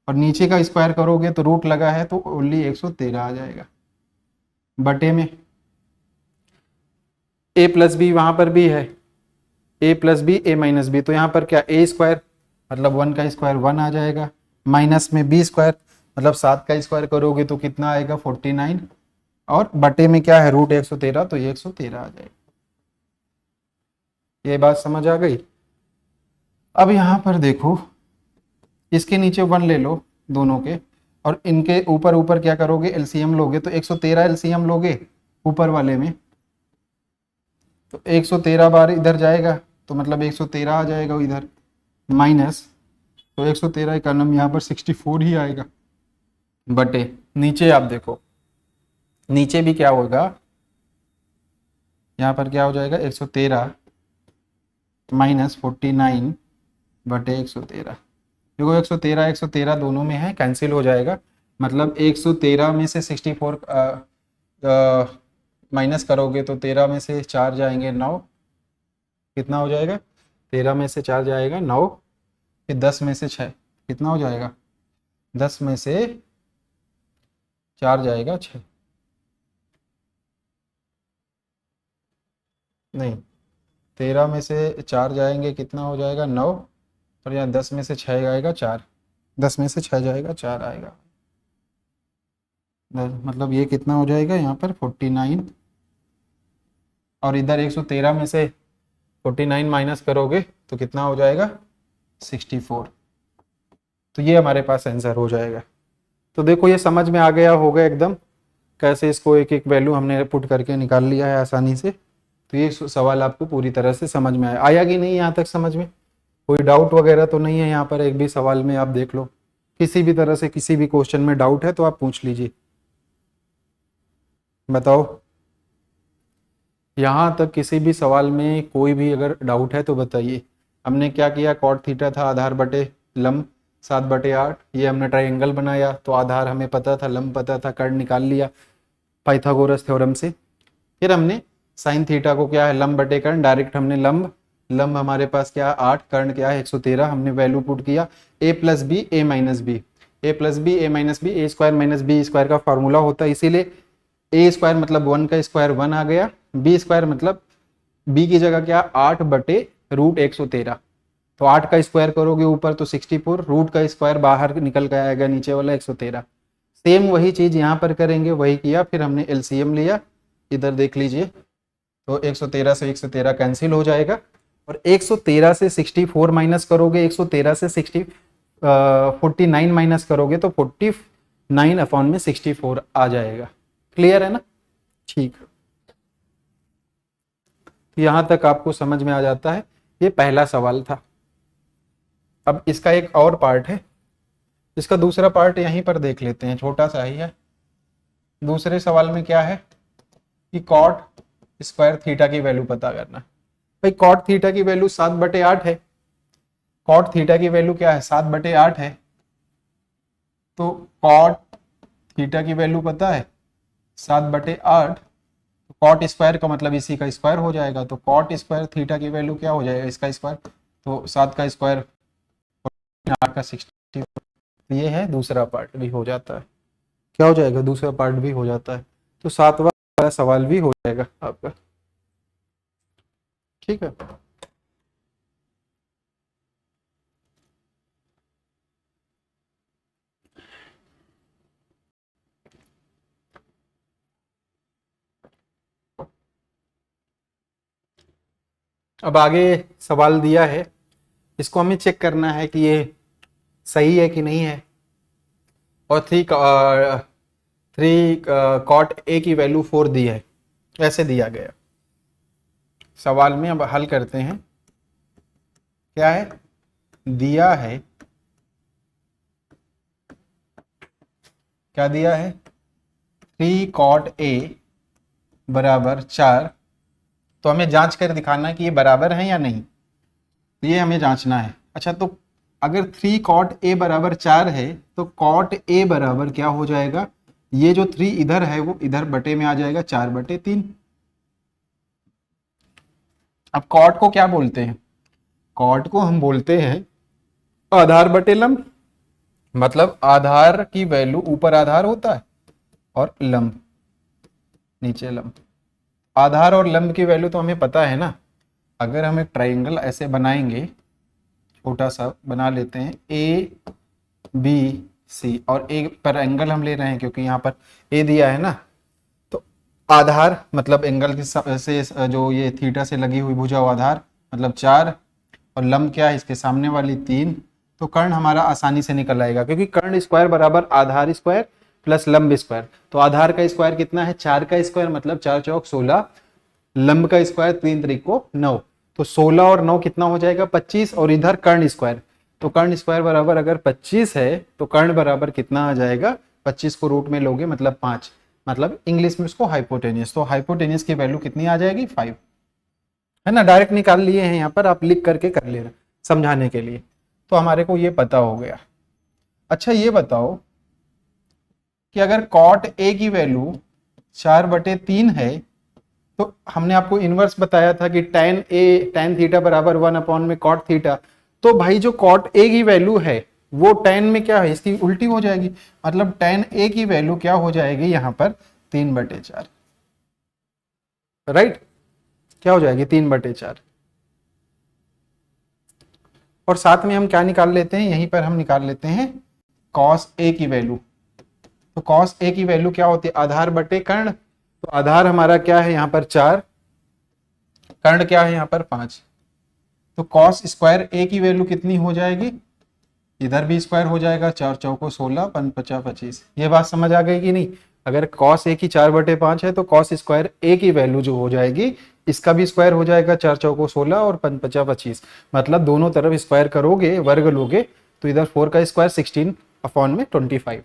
और नीचे का स्क्वायर करोगे तो रूट लगा है तो ओनली 113 आ जाएगा, बटे में a प्लस बी वहां पर भी है, a plus B a minus B, तो यहाँ पर क्या a स्क्वायर मतलब 1 का स्क्वायर 1 आ जाएगा, माइनस में b स्क्वायर मतलब 7 का स्क्वायर करोगे तो कितना आएगा 49, और बटे में क्या है रूट 113, तो ये 113 आ जाएगा। ये बात समझ आ गई। अब यहाँ पर देखो इसके नीचे 1 ले लो दोनों के, और इनके ऊपर ऊपर क्या करोगे एलसीएम लोगे, तो 113 एलसीएम लोगे ऊपर वाले में, तो 113 बार इधर जाएगा तो मतलब 113 आ जाएगा इधर, माइनस तो 113 का नम यहाँ पर 64 ही आएगा, बटे नीचे आप देखो नीचे भी क्या होगा, यहाँ पर क्या हो जाएगा 113 माइनस 49 बटे 113, देखो 113 113 दोनों में है, कैंसिल हो जाएगा, मतलब 113 में से 64 माइनस करोगे तो 13 में से 4 जाएंगे 9, कितना हो जाएगा 13 में से 4 जाएगा 9, फिर 10 में से 6 कितना हो जाएगा 10 में से 4 जाएगा 6, नहीं 13 में से 4 जाएंगे कितना हो जाएगा 9, और यहाँ 10 में से 6 जाएगा 4, 10 में से 6 जाएगा 4 आएगा, मतलब ये कितना हो जाएगा यहाँ पर 49, और इधर 113 में से 49 माइनस करोगे तो कितना हो जाएगा 64, तो ये हमारे पास आंसर हो जाएगा। तो देखो ये समझ में आ गया होगा एकदम, कैसे इसको एक एक वैल्यू हमने पुट करके निकाल लिया है आसानी से। तो ये सवाल आपको पूरी तरह से समझ में आया कि नहीं, यहाँ तक समझ में कोई डाउट वगैरह तो नहीं है यहाँ पर, एक भी सवाल में आप देख लो, किसी भी तरह से किसी भी क्वेश्चन में डाउट है तो आप पूछ लीजिए, बताओ। यहाँ तक किसी भी सवाल में कोई भी अगर डाउट है तो बताइए। हमने क्या किया, कॉट थीटा था आधार बटे लंब 7/8, ये हमने ट्राइंगल बनाया तो आधार हमें पता था लंब पता था, कर्ण निकाल लिया पाइथागोरस थ्योरम से। फिर हमने साइन थीटा को क्या है लंब बटे कर्ण, डायरेक्ट हमने लंब हमारे पास क्या है 8, कर्ण क्या है 113, हमने वैल्यू पुट किया a plus B a minus B, a plus B a minus B, A square minus B square का फार्मूला होता है, इसीलिए a स्क्वायर मतलब 1 का स्क्वायर 1 आ गया, b स्क्वायर मतलब b की जगह क्या 8 बटे रूट 113, तो 8 का स्क्वायर करोगे ऊपर तो 64, रूट का स्क्वायर बाहर निकल के आएगा नीचे वाला 113। सेम वही चीज यहाँ पर करेंगे, वही किया, फिर हमने एलसीएम लिया, इधर देख लीजिए, तो 113 से 113 कैंसिल हो जाएगा, और 113 से 64 माइनस करोगे, 113 से 49 माइनस करोगे तो 49 अपॉन में 64 आ जाएगा। क्लियर है ना, ठीक। यहाँ तक आपको समझ में आ जाता है, ये पहला सवाल था। अब इसका एक और पार्ट है, इसका दूसरा पार्ट यहीं पर देख लेते हैं, छोटा सा ही है। दूसरे सवाल में क्या है कि कॉट स्क्वायर थीटा की वैल्यू पता करना। भाई कॉट थीटा की वैल्यू 7/8 है, कॉट थीटा की वैल्यू क्या है 7/8 है, तो कॉट थीटा की वैल्यू पता है 7/8, तो कॉट स्क्वायर का मतलब इसी का स्क्वायर हो जाएगा, तो कॉट स्क्वायर थीटा की वैल्यू क्या हो जाएगा, इसका स्क्वायर, तो 7 का स्क्वायर 8 का 60, तो ये है दूसरा पार्ट भी हो जाता है, क्या हो जाएगा, दूसरा पार्ट भी हो जाता है, तो 7वां वाला सवाल भी हो जाएगा आपका। ठीक है, अब आगे सवाल दिया है, इसको हमें चेक करना है कि ये सही है कि नहीं है, और थ्री कॉट ए की वैल्यू 4 दी है, ऐसे दिया गया सवाल में। अब हल करते हैं, क्या है दिया है, क्या दिया है, 3 कॉट ए बराबर 4, तो हमें जांच कर दिखाना है कि ये बराबर है या नहीं, तो ये हमें जांचना है। अच्छा, तो अगर 3 कॉट ए बराबर 4 है तो कॉट ए बराबर क्या हो जाएगा, ये जो 3 इधर है वो इधर बटे में आ जाएगा, 4/3। अब कॉट को क्या बोलते हैं, कॉट को हम बोलते हैं आधार बटे लंब, मतलब आधार की वैल्यू ऊपर आधार होता है और लंब नीचे लंब। आधार और लंब की वैल्यू तो हमें पता है ना, अगर हम एक ट्राइंगल ऐसे बनाएंगे, छोटा सा बना लेते हैं, ए बी सी, और ए पर एंगल हम ले रहे हैं क्योंकि यहाँ पर ए दिया है ना, तो आधार मतलब एंगल से जो ये थीटा से लगी हुई भुजा हुआ आधार मतलब 4, और लंब क्या है, इसके सामने वाली 3, तो कर्ण हमारा आसानी से निकल आएगा, क्योंकि कर्ण स्क्वायर बराबर आधार स्क्वायर प्लस लंब स्क्वायर। तो आधार का स्क्वायर कितना है, 4 का स्क्वायर मतलब 4 चौक 16, लंब का स्क्वायर 3 त्रिक को 9, तो 16 और 9 कितना हो जाएगा 25, और इधर कर्ण स्क्वायर, तो कर्ण स्क्वायर बराबर अगर 25 है तो कर्ण बराबर कितना आ जाएगा, 25 को रूट में लोगे मतलब 5, मतलब इंग्लिश में उसको हाइपोटेनियस, तो हाइपोटेनियस की वैल्यू कितनी आ जाएगी 5, है ना, डायरेक्ट निकाल लिए हैं, यहाँ पर आप लिख करके कर लेना समझाने के लिए, तो हमारे को ये पता हो गया। अच्छा, ये बताओ कि अगर कॉट ए की वैल्यू 4/3 है, तो हमने आपको इनवर्स बताया था कि tan थीटा बराबर 1 में कॉट थीटा, तो भाई जो कॉट ए की वैल्यू है वो tan में क्या है, इसकी उल्टी हो जाएगी, मतलब tan ए की वैल्यू क्या हो जाएगी यहाँ पर 3/4, राइट, क्या हो जाएगी 3/4, और साथ में हम क्या निकाल लेते हैं, यहीं पर हम निकाल लेते हैं cos a की वैल्यू, तो cos a की वैल्यू क्या होती है, आधार बटे कर्ण, तो आधार हमारा क्या है यहाँ पर 4, कर्ण क्या है यहाँ पर 5, तो cos स्क्वायर a की वैल्यू कितनी हो जाएगी, इधर भी स्क्वायर हो जाएगा, 4 चौको 16, 5 25, ये बात समझ आ गई कि नहीं। अगर cos a की 4/5 है तो cos स्क्वायर a की वैल्यू जो हो जाएगी, इसका भी स्क्वायर हो जाएगा, 4 चौको 16 और 5 25, मतलब दोनों तरफ स्क्वायर करोगे, वर्ग लोगे, तो इधर 4 का स्क्वायर 16/25।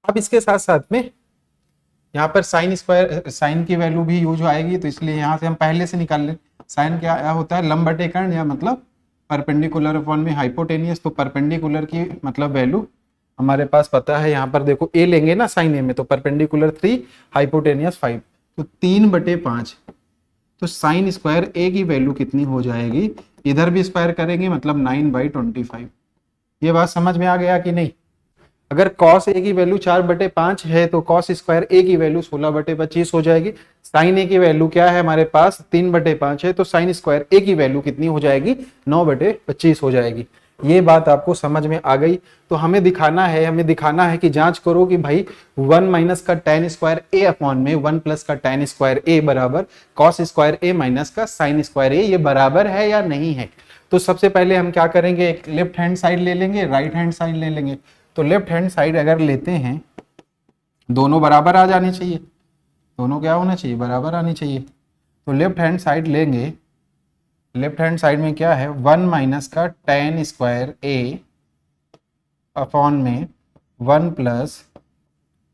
अब इसके साथ साथ में यहाँ पर साइन स्क्वायर, साइन की वैल्यू भी यूज आएगी, तो इसलिए यहाँ से हम पहले से निकाल लें, साइन क्या होता है, लंब बटे कर्ण, या मतलब परपेंडिकुलर अपॉन में हाइपोटेनियस, तो परपेंडिकुलर की मतलब वैल्यू हमारे पास पता है, यहाँ पर देखो ए लेंगे ना साइन ए में, तो परपेंडिकुलर 3, हाइपोटेनियस 5, तो 3/5, तो साइन स्क्वायर ए की वैल्यू कितनी हो जाएगी, इधर भी स्क्वायर करेंगे मतलब 9/25। ये बात समझ में आ गया कि नहीं। अगर cos a की वैल्यू 4/5 है तो cos स्क्वायर a की वैल्यू 16/25 हो जाएगी, साइन a की वैल्यू क्या है हमारे पास 3/5 है, तो साइन स्क्वायर a की वैल्यू कितनी हो जाएगी 9/25 हो जाएगी। ये बात आपको समझ में आ गई। तो हमें दिखाना है कि जांच करो कि भाई 1 माइनस का tan स्क्वायर a अपॉन में 1 प्लस का tan स्क्वायर a बराबर cos स्क्वायर a माइनस का साइन स्क्वायर a, ये बराबर है या नहीं है। तो सबसे पहले हम क्या करेंगे, एक लेफ्ट हैंड साइड ले लेंगे, राइट हैंड साइड ले लेंगे। तो लेफ्ट हैंड साइड अगर लेते हैं, दोनों बराबर आ जाने चाहिए, दोनों क्या होना चाहिए, बराबर आनी चाहिए। तो लेफ्ट हैंड साइड लेंगे, लेफ्ट हैंड साइड में क्या है 1 माइनस का tan स्क्वायर a अपॉन में 1 प्लस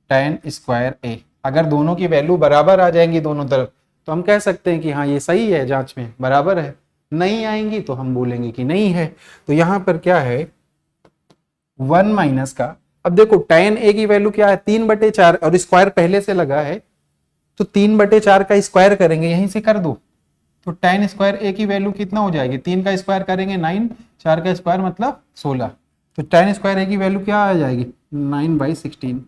tan स्क्वायर a। अगर दोनों की वैल्यू बराबर आ जाएंगी दोनों तरफ, तो हम कह सकते हैं कि हाँ ये सही है, जांच में बराबर है। नहीं आएंगी तो हम बोलेंगे कि नहीं है। तो यहाँ पर क्या है 1 माइनस का, अब देखो tan a की वैल्यू क्या है 3/4, और स्क्वायर पहले से लगा है, तो 3/4 का स्क्वायर करेंगे, यहीं से कर दो, तो tan स्क्वायर ए की वैल्यू कितना हो जाएगी, 3 का स्क्वायर करेंगे 9, 4 का स्क्वायर मतलब 16, तो tan स्क्वायर ए की वैल्यू क्या आ जाएगी 9/16।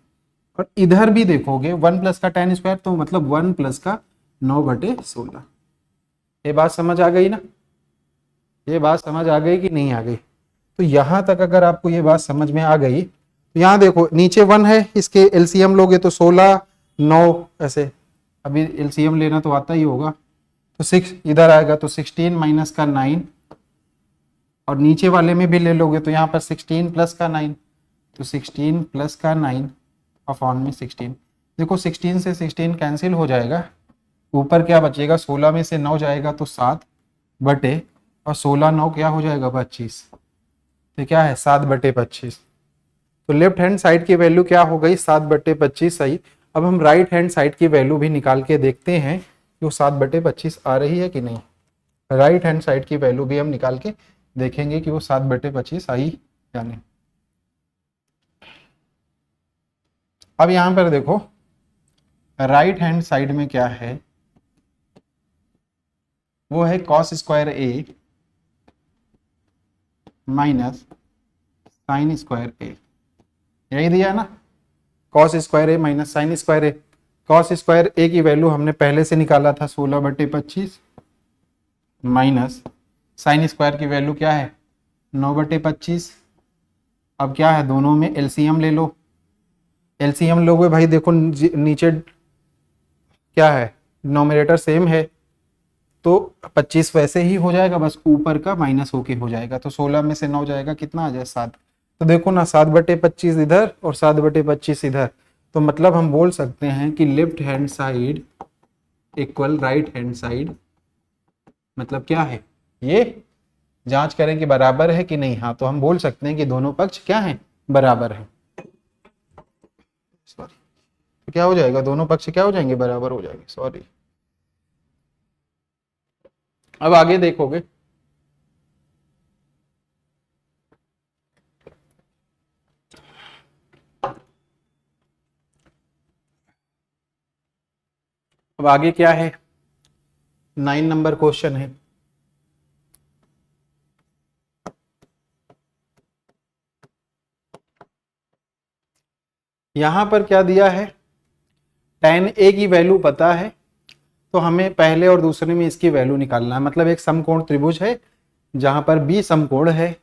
और इधर भी देखोगे 1 प्लस का tan स्क्वायर तो मतलब 1 प्लस का 9/16। ये बात समझ आ गई ना, ये बात समझ आ गई कि नहीं आ गई? तो यहां तक अगर आपको ये बात समझ में आ गई तो यहाँ देखो नीचे 1 है, इसके एलसीएम लोगे तो 16 9 ऐसे, अभी एलसीएम लेना तो आता ही होगा, तो 6 इधर आएगा तो 16 माइनस का 9, और नीचे वाले में भी ले लोगे तो यहाँ पर 16 प्लस का 9, तो 16 प्लस का 9 अपॉन में 16। देखो 16 से 16 कैंसिल हो जाएगा, ऊपर क्या बचेगा, 16 में से 9 जाएगा तो 7 बटे, और 16 9 क्या हो जाएगा 25, तो क्या है 7/25। तो लेफ्ट हैंड साइड की वैल्यू क्या हो गई 7/25 सही। अब हम राइट हैंड साइड की वैल्यू भी निकाल के देखते हैं कि वो 7/25 आ रही है कि नहीं। राइट हैंड साइड की वैल्यू भी हम निकाल के देखेंगे कि वो 7/25 आई या नहीं। अब यहां पर देखो राइट हैंड साइड में क्या है, वो है cos स्क्वायर ए माइनस साइन स्क्वायर ए, यही दिया ना, cos स्क्वायर ए माइनस साइन स्क्वायर ए। cos स्क्वायर ए की वैल्यू हमने पहले से निकाला था 16/25 माइनस साइन स्क्वायर की वैल्यू क्या है 9/25। अब क्या है, दोनों में एलसीएम ले लो, एलसीएम लोगे भाई, देखो नीचे क्या है डिनोमिनेटर सेम है, तो 25 वैसे ही हो जाएगा, बस ऊपर का माइनस होके हो जाएगा, तो 16 में से 9 जाएगा कितना आ जाए 7। तो देखो ना 7/25 इधर और 7/25 इधर, तो मतलब हम बोल सकते हैं कि left hand side equal right hand side, मतलब क्या है, ये जांच करें कि बराबर है कि नहीं। हाँ, तो हम बोल सकते हैं कि दोनों पक्ष क्या है, बराबर है। सॉरी, तो क्या हो जाएगा, दोनों पक्ष क्या हो जाएंगे, बराबर हो जाएंगे। सॉरी, अब आगे देखोगे अब आगे क्या है, 9 नंबर क्वेश्चन है। यहां पर क्या दिया है, tan ए की वैल्यू पता है, तो हमें पहले और दूसरे में इसकी वैल्यू निकालना है। मतलब एक समकोण त्रिभुज है जहां पर बी समकोण है,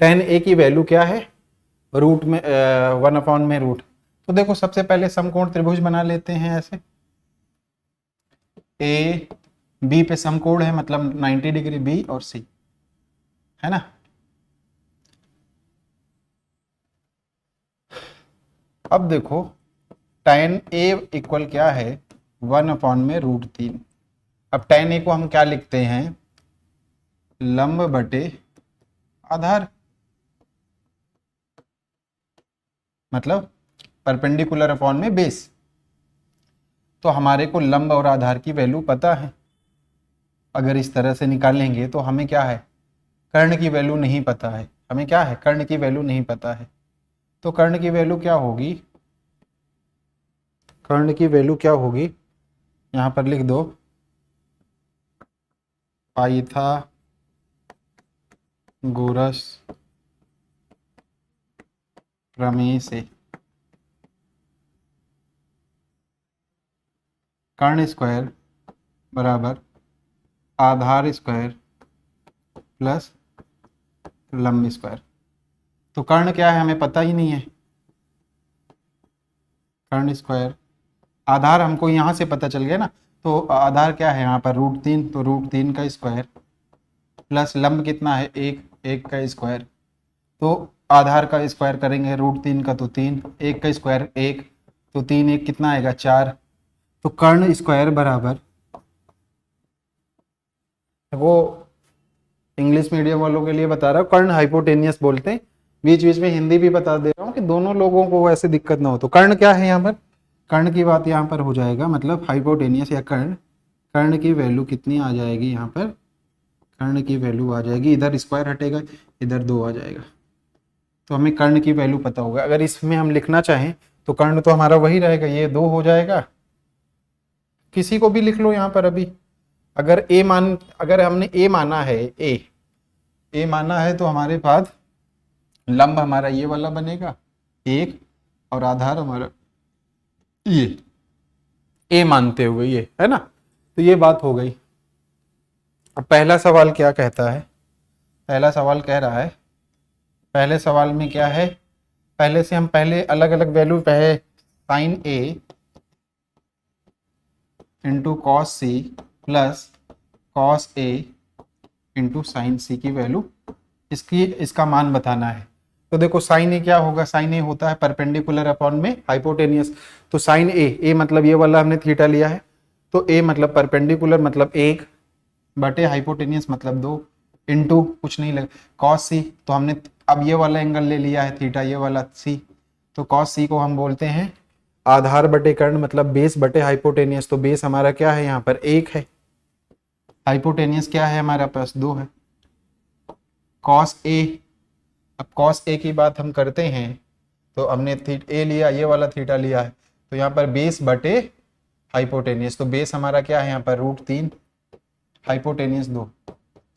tan ए की वैल्यू क्या है, रूट में 1/√। तो देखो सबसे पहले समकोण त्रिभुज बना लेते हैं ऐसे, ए बी पे समकोण है, मतलब 90 डिग्री बी और सी, है ना। अब देखो tan ए इक्वल क्या है 1/√3। अब tan ए को हम क्या लिखते हैं, लंब बटे आधार, मतलब परपेंडिकुलर अपॉन में बेस। तो हमारे को लंब और आधार की वैल्यू पता है, अगर इस तरह से निकालेंगे तो हमें क्या है, कर्ण की वैल्यू नहीं पता है, हमें क्या है, कर्ण की वैल्यू नहीं पता है। तो कर्ण की वैल्यू क्या होगी, कर्ण की वैल्यू क्या होगी, यहां पर लिख दो पाइथागोरस प्रमेय से कर्ण स्क्वायर बराबर आधार स्क्वायर प्लस लंब स्क्वायर। तो कर्ण क्या है हमें पता ही नहीं है, कर्ण स्क्वायर, आधार हमको यहाँ से पता चल गया ना, तो आधार क्या है यहाँ पर √3, तो √3 का स्क्वायर प्लस लंब कितना है 1 का स्क्वायर, तो आधार का स्क्वायर करेंगे √3 का तो 3, 1 का स्क्वायर 1, तो 3 1 कितना आएगा 4। तो कर्ण स्क्वायर बराबर, वो इंग्लिश मीडियम वालों के लिए बता रहा हूँ, कर्ण हाइपोटेनियस बोलते हैं, बीच बीच में हिंदी भी बता दे रहा हूँ कि दोनों लोगों को ऐसे दिक्कत ना हो। तो कर्ण क्या है यहाँ पर, कर्ण की बात यहाँ पर हो जाएगा, मतलब हाइपोटेनियस या कर्ण, कर्ण की वैल्यू कितनी आ जाएगी यहाँ पर, कर्ण की वैल्यू आ जाएगी, इधर स्क्वायर हटेगा इधर 2 आ जाएगा, तो हमें कर्ण की वैल्यू पता होगा। अगर इसमें हम लिखना चाहें तो कर्ण तो हमारा वही रहेगा, ये 2 हो जाएगा, किसी को भी लिख लो यहाँ पर अभी। अगर हमने ए माना है, ए माना है, तो हमारे पास लंब हमारा ये वाला बनेगा 1 और आधार हमारा ये, ए मानते हुए ये, है ना। तो ये बात हो गई। अब पहला सवाल क्या कहता है? पहला सवाल कह रहा है, पहले सवाल में क्या है, पहले से हम पहले अलग अलग वैल्यू पहले sine A into cos C plus cos A into sine C की वैल्यू, इसका मान बताना है। तो देखो साइन ए क्या होगा, साइन ए होता है परपेंडिकुलर अपॉन में हाइपोटेनियस। तो साइन ए मतलब ये वाला हमने थीटा लिया है, तो ए मतलब परपेंडिकुलर मतलब 1 बटे हाइपोटेनियस मतलब 2 इंटू कुछ नहीं लगा कॉस सी। तो हमने अब ये वाला एंगल ले लिया है थीटा, ये वाला सी, तो कॉस सी को हम बोलते हैं आधार बटे कर्ण मतलब बेस बटे हाइपोटेनियस। तो बेस हमारा क्या है यहाँ पर 1 है, हाइपोटेनियस क्या है हमारा पास 2 है। कॉस ए, अब कॉस ए की बात हम करते हैं तो हमने ए लिया, ये वाला थीटा लिया है, तो यहाँ पर बेस बटे हाइपोटेनियस, तो बेस हमारा क्या है यहाँ पर √3, हाइपोटेनियस 2।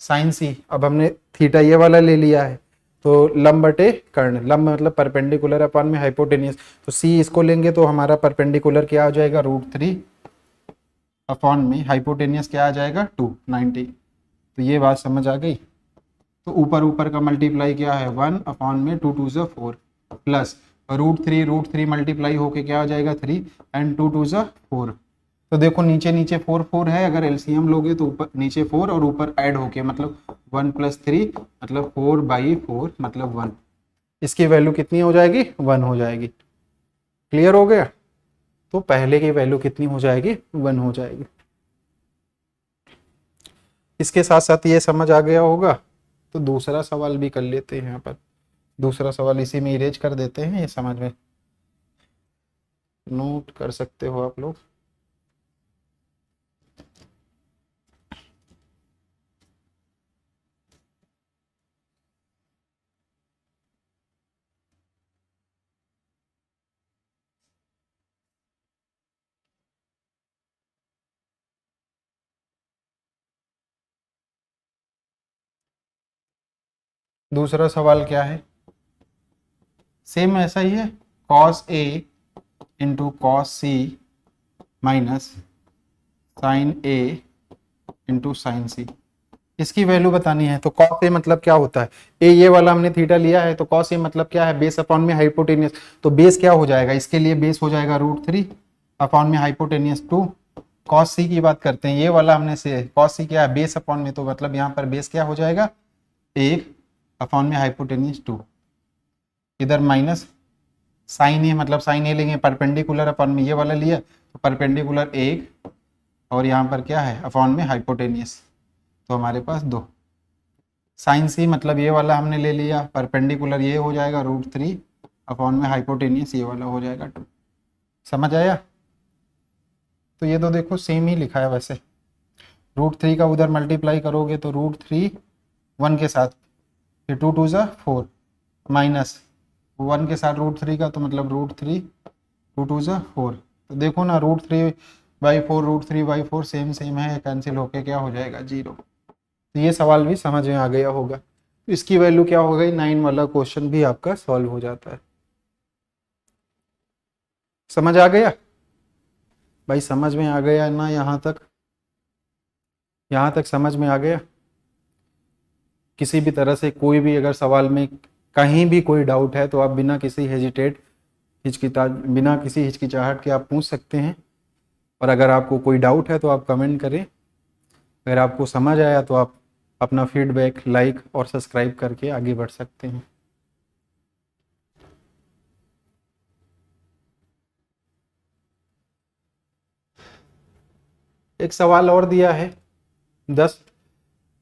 साइन सी, अब हमने थीटा ये वाला ले लिया है, तो लंब बटे कर्ण, लंब मतलब परपेंडिकुलर अपॉन में हाइपोटेनियस, तो सी इसको लेंगे तो हमारा परपेंडिकुलर क्या हो जाएगा √3 अपॉन में हाइपोटेनियस क्या आ जाएगा 290। तो ये बात समझ आ गई। तो ऊपर ऊपर का मल्टीप्लाई क्या है 1 अपॉन में 2 2 4 प्लस √3 मल्टीप्लाई होके क्या हो जाएगा 3 एंड 2 2 4। तो देखो नीचे नीचे 4 4 है, अगर एलसीएम लोगे तो ऊपर नीचे 4 और ऊपर ऐड होके मतलब 1 + 3 मतलब 4/4 मतलब 1। इसकी वैल्यू कितनी हो जाएगी 1 हो जाएगी। क्लियर हो गया? तो पहले की वैल्यू कितनी हो जाएगी 1 हो जाएगी। इसके साथ साथ ये समझ आ गया होगा, तो दूसरा सवाल भी कर लेते हैं। यहाँ पर दूसरा सवाल इसी में इरेज कर देते हैं, ये समझ में नोट कर सकते हो आप लोग। दूसरा सवाल क्या है, सेम ऐसा ही है, cos A into cos C minus sign A into sine सी, इसकी वैल्यू बतानी है। तो कॉस ए मतलब क्या होता है, ए ये वाला हमने थीटा लिया है, तो कॉस ए मतलब क्या है बेस अपॉन में हाइपोटेनियस, तो बेस क्या हो जाएगा, इसके लिए बेस हो जाएगा √3 अपॉन में हाइपोटेनियस 2। कॉस सी की बात करते हैं, ये वाला हमने से कॉस सी क्या है बेस अपॉन में, तो मतलब यहाँ पर बेस क्या हो जाएगा 1 अपॉन में हाइपोटेनियस 2, इधर माइनस साइन ए मतलब साइन ए लेंगे परपेंडिकुलर अपॉन में ये वाला लिया, तो परपेंडिकुलर 1 और यहाँ पर क्या है अपॉन में हाइपोटेनियस, तो हमारे पास 2। साइन सी मतलब ये वाला हमने ले लिया, परपेंडिकुलर ये हो जाएगा √3 अपॉन में हाइपोटेनियस ये वाला हो जाएगा 2। समझ आया? तो ये तो देखो सेम ही लिखा है वैसे, √3 का उधर मल्टीप्लाई करोगे तो √3 1 के साथ, फिर 2 2 4 माइनस 1 के साथ √3 का, तो मतलब √3 2 2 4। तो देखो ना √3/4 √3/4 सेम सेम है, कैंसिल होके क्या हो जाएगा 0। तो ये सवाल भी समझ में आ गया होगा। तो इसकी वैल्यू क्या हो गई 9 वाला क्वेश्चन भी आपका सॉल्व हो जाता है। समझ आ गया भाई? समझ में आ गया ना? यहाँ तक समझ में आ गया? किसी भी तरह से कोई भी अगर सवाल में कहीं भी कोई डाउट है तो आप बिना किसी हिचकिचाहट के आप पूछ सकते हैं। और अगर आपको कोई डाउट है तो आप कमेंट करें। अगर आपको समझ आया तो आप अपना फीडबैक लाइक और सब्सक्राइब करके आगे बढ़ सकते हैं। एक सवाल और दिया है 10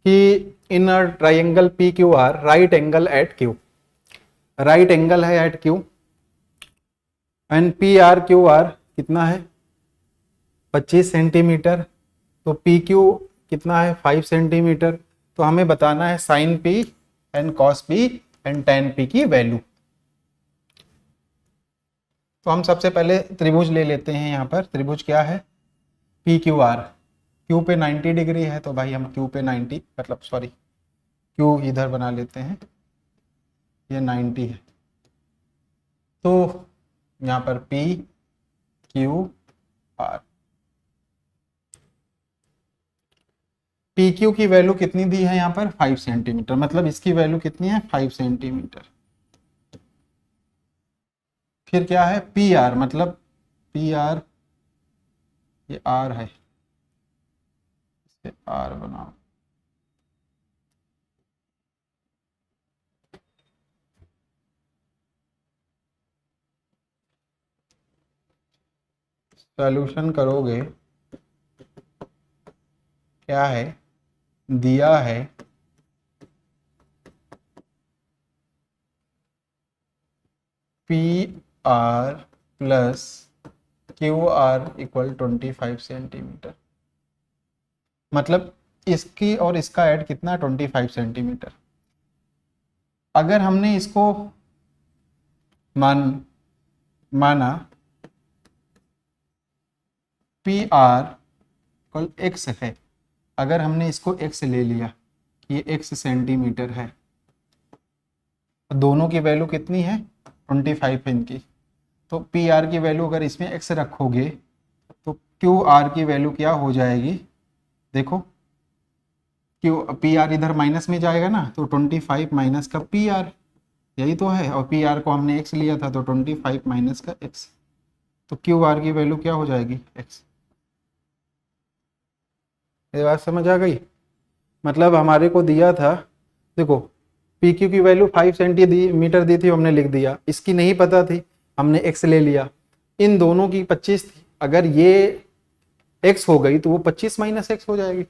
कि in a triangle PQR right angle at Q, right angle है एट Q एंड PRQR कितना है 25 सेंटीमीटर, तो PQ कितना है 5 सेंटीमीटर। तो हमें बताना है sine P and cos P and tan P की वैल्यू। तो हम सबसे पहले त्रिभुज ले लेते हैं। यहाँ पर त्रिभुज क्या है पी क्यू आर, क्यू पे 90 डिग्री है तो भाई हम क्यू पे 90 मतलब सॉरी क्यू इधर बना लेते हैं, ये 90 है। तो यहाँ पर P Q R, P Q की वैल्यू कितनी दी है यहाँ पर 5 सेंटीमीटर, मतलब इसकी वैल्यू कितनी है 5 सेंटीमीटर। फिर क्या है पी आर, मतलब पी आर, ये आर है, इसे आर बनाओ। सॉल्यूशन करोगे, क्या है दिया है P R plus Q R equal 25 centimetre, मतलब इसकी और इसका ऐड कितना 25 सेंटीमीटर। अगर हमने इसको माना पी आर इक्वल एक्स है, अगर हमने इसको एक्स ले लिया, ये एक्स सेंटीमीटर है, दोनों की वैल्यू कितनी है 25 इनकी, तो पी आर की वैल्यू अगर इसमें एक्स रखोगे तो क्यू आर की वैल्यू क्या हो जाएगी, देखो क्यू पी आर इधर माइनस में जाएगा ना, तो 25 माइनस का पी आर, यही तो है, और पी आर को हमने एक्स लिया था तो 25 माइनस का एक्स, तो क्यू आर की वैल्यू क्या हो जाएगी एक्स। ये बात समझ आ गई, मतलब हमारे को दिया था, देखो पी क्यू की वैल्यू 5 सेंटीमीटर दी थी, हमने लिख दिया, इसकी नहीं पता थी, हमने एक्स ले लिया, इन दोनों की 25 थी, अगर ये एक्स हो गई तो वो 25 माइनस एक्स हो जाएगी,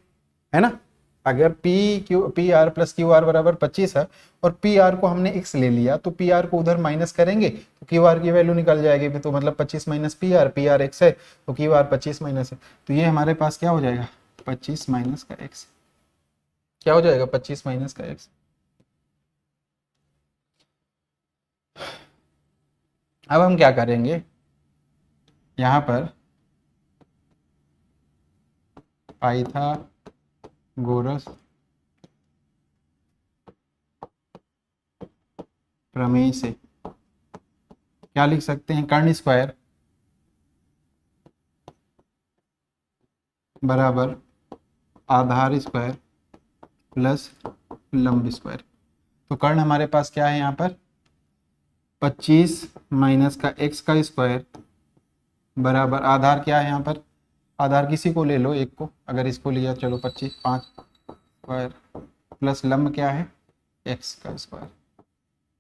है ना। अगर P R plus Q R बराबर 25 है और पी आर को हमने एक्स ले लिया, तो पी आर को उधर माइनस करेंगे तो क्यू आर की वैल्यू निकल जाएगी, तो मतलब 25 माइनस पी आर एक्स है तो क्यू आर 25 माइनस है, तो ये हमारे पास क्या हो जाएगा 25 माइनस का एक्स, क्या हो जाएगा 25 माइनस का एक्स। अब हम क्या करेंगे, यहाँ पर पाइथागोरस प्रमेय से क्या लिख सकते हैं, कर्ण स्क्वायर बराबर आधार स्क्वायर प्लस लंब स्क्वायर। तो कर्ण हमारे पास क्या है यहाँ पर 25 माइनस का एक्स का स्क्वायर बराबर आधार क्या है यहाँ पर, आधार किसी को ले लो एक को, अगर इसको लिया चलो 25 5 स्क्वायर प्लस लंब क्या है एक्स का स्क्वायर।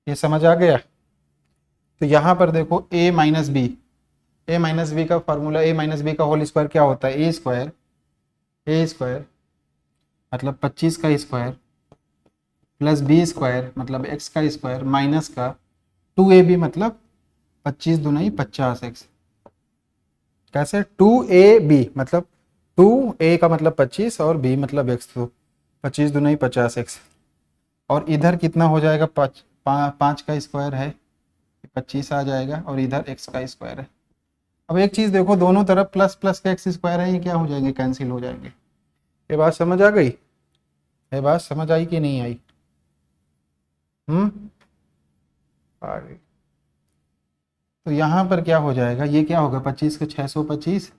ये समझ आ गया। तो यहाँ पर देखो a माइनस बी का फॉर्मूला, a माइनस बी का होल स्क्वायर क्या होता है ए स्क्वायर मतलब 25 का स्क्वायर प्लस बी स्क्वायर मतलब एक्स का स्क्वायर माइनस का 2ab मतलब 25 दूनी 50x। कैसे 2ab मतलब 2a का मतलब 25 और b मतलब x, तो 25 दूनी 50x, और इधर कितना हो जाएगा 5 का स्क्वायर है 25 आ जाएगा, और इधर x का स्क्वायर है। अब एक चीज देखो, दोनों तरफ प्लस प्लस का एक्स स्क्वायर है, ये क्या हो जाएंगे कैंसिल हो जाएंगे। ये बात समझ आ गई, ये बात समझ आई कि नहीं आई, आ गई। तो यहाँ पर क्या हो जाएगा, ये क्या होगा 25 का 625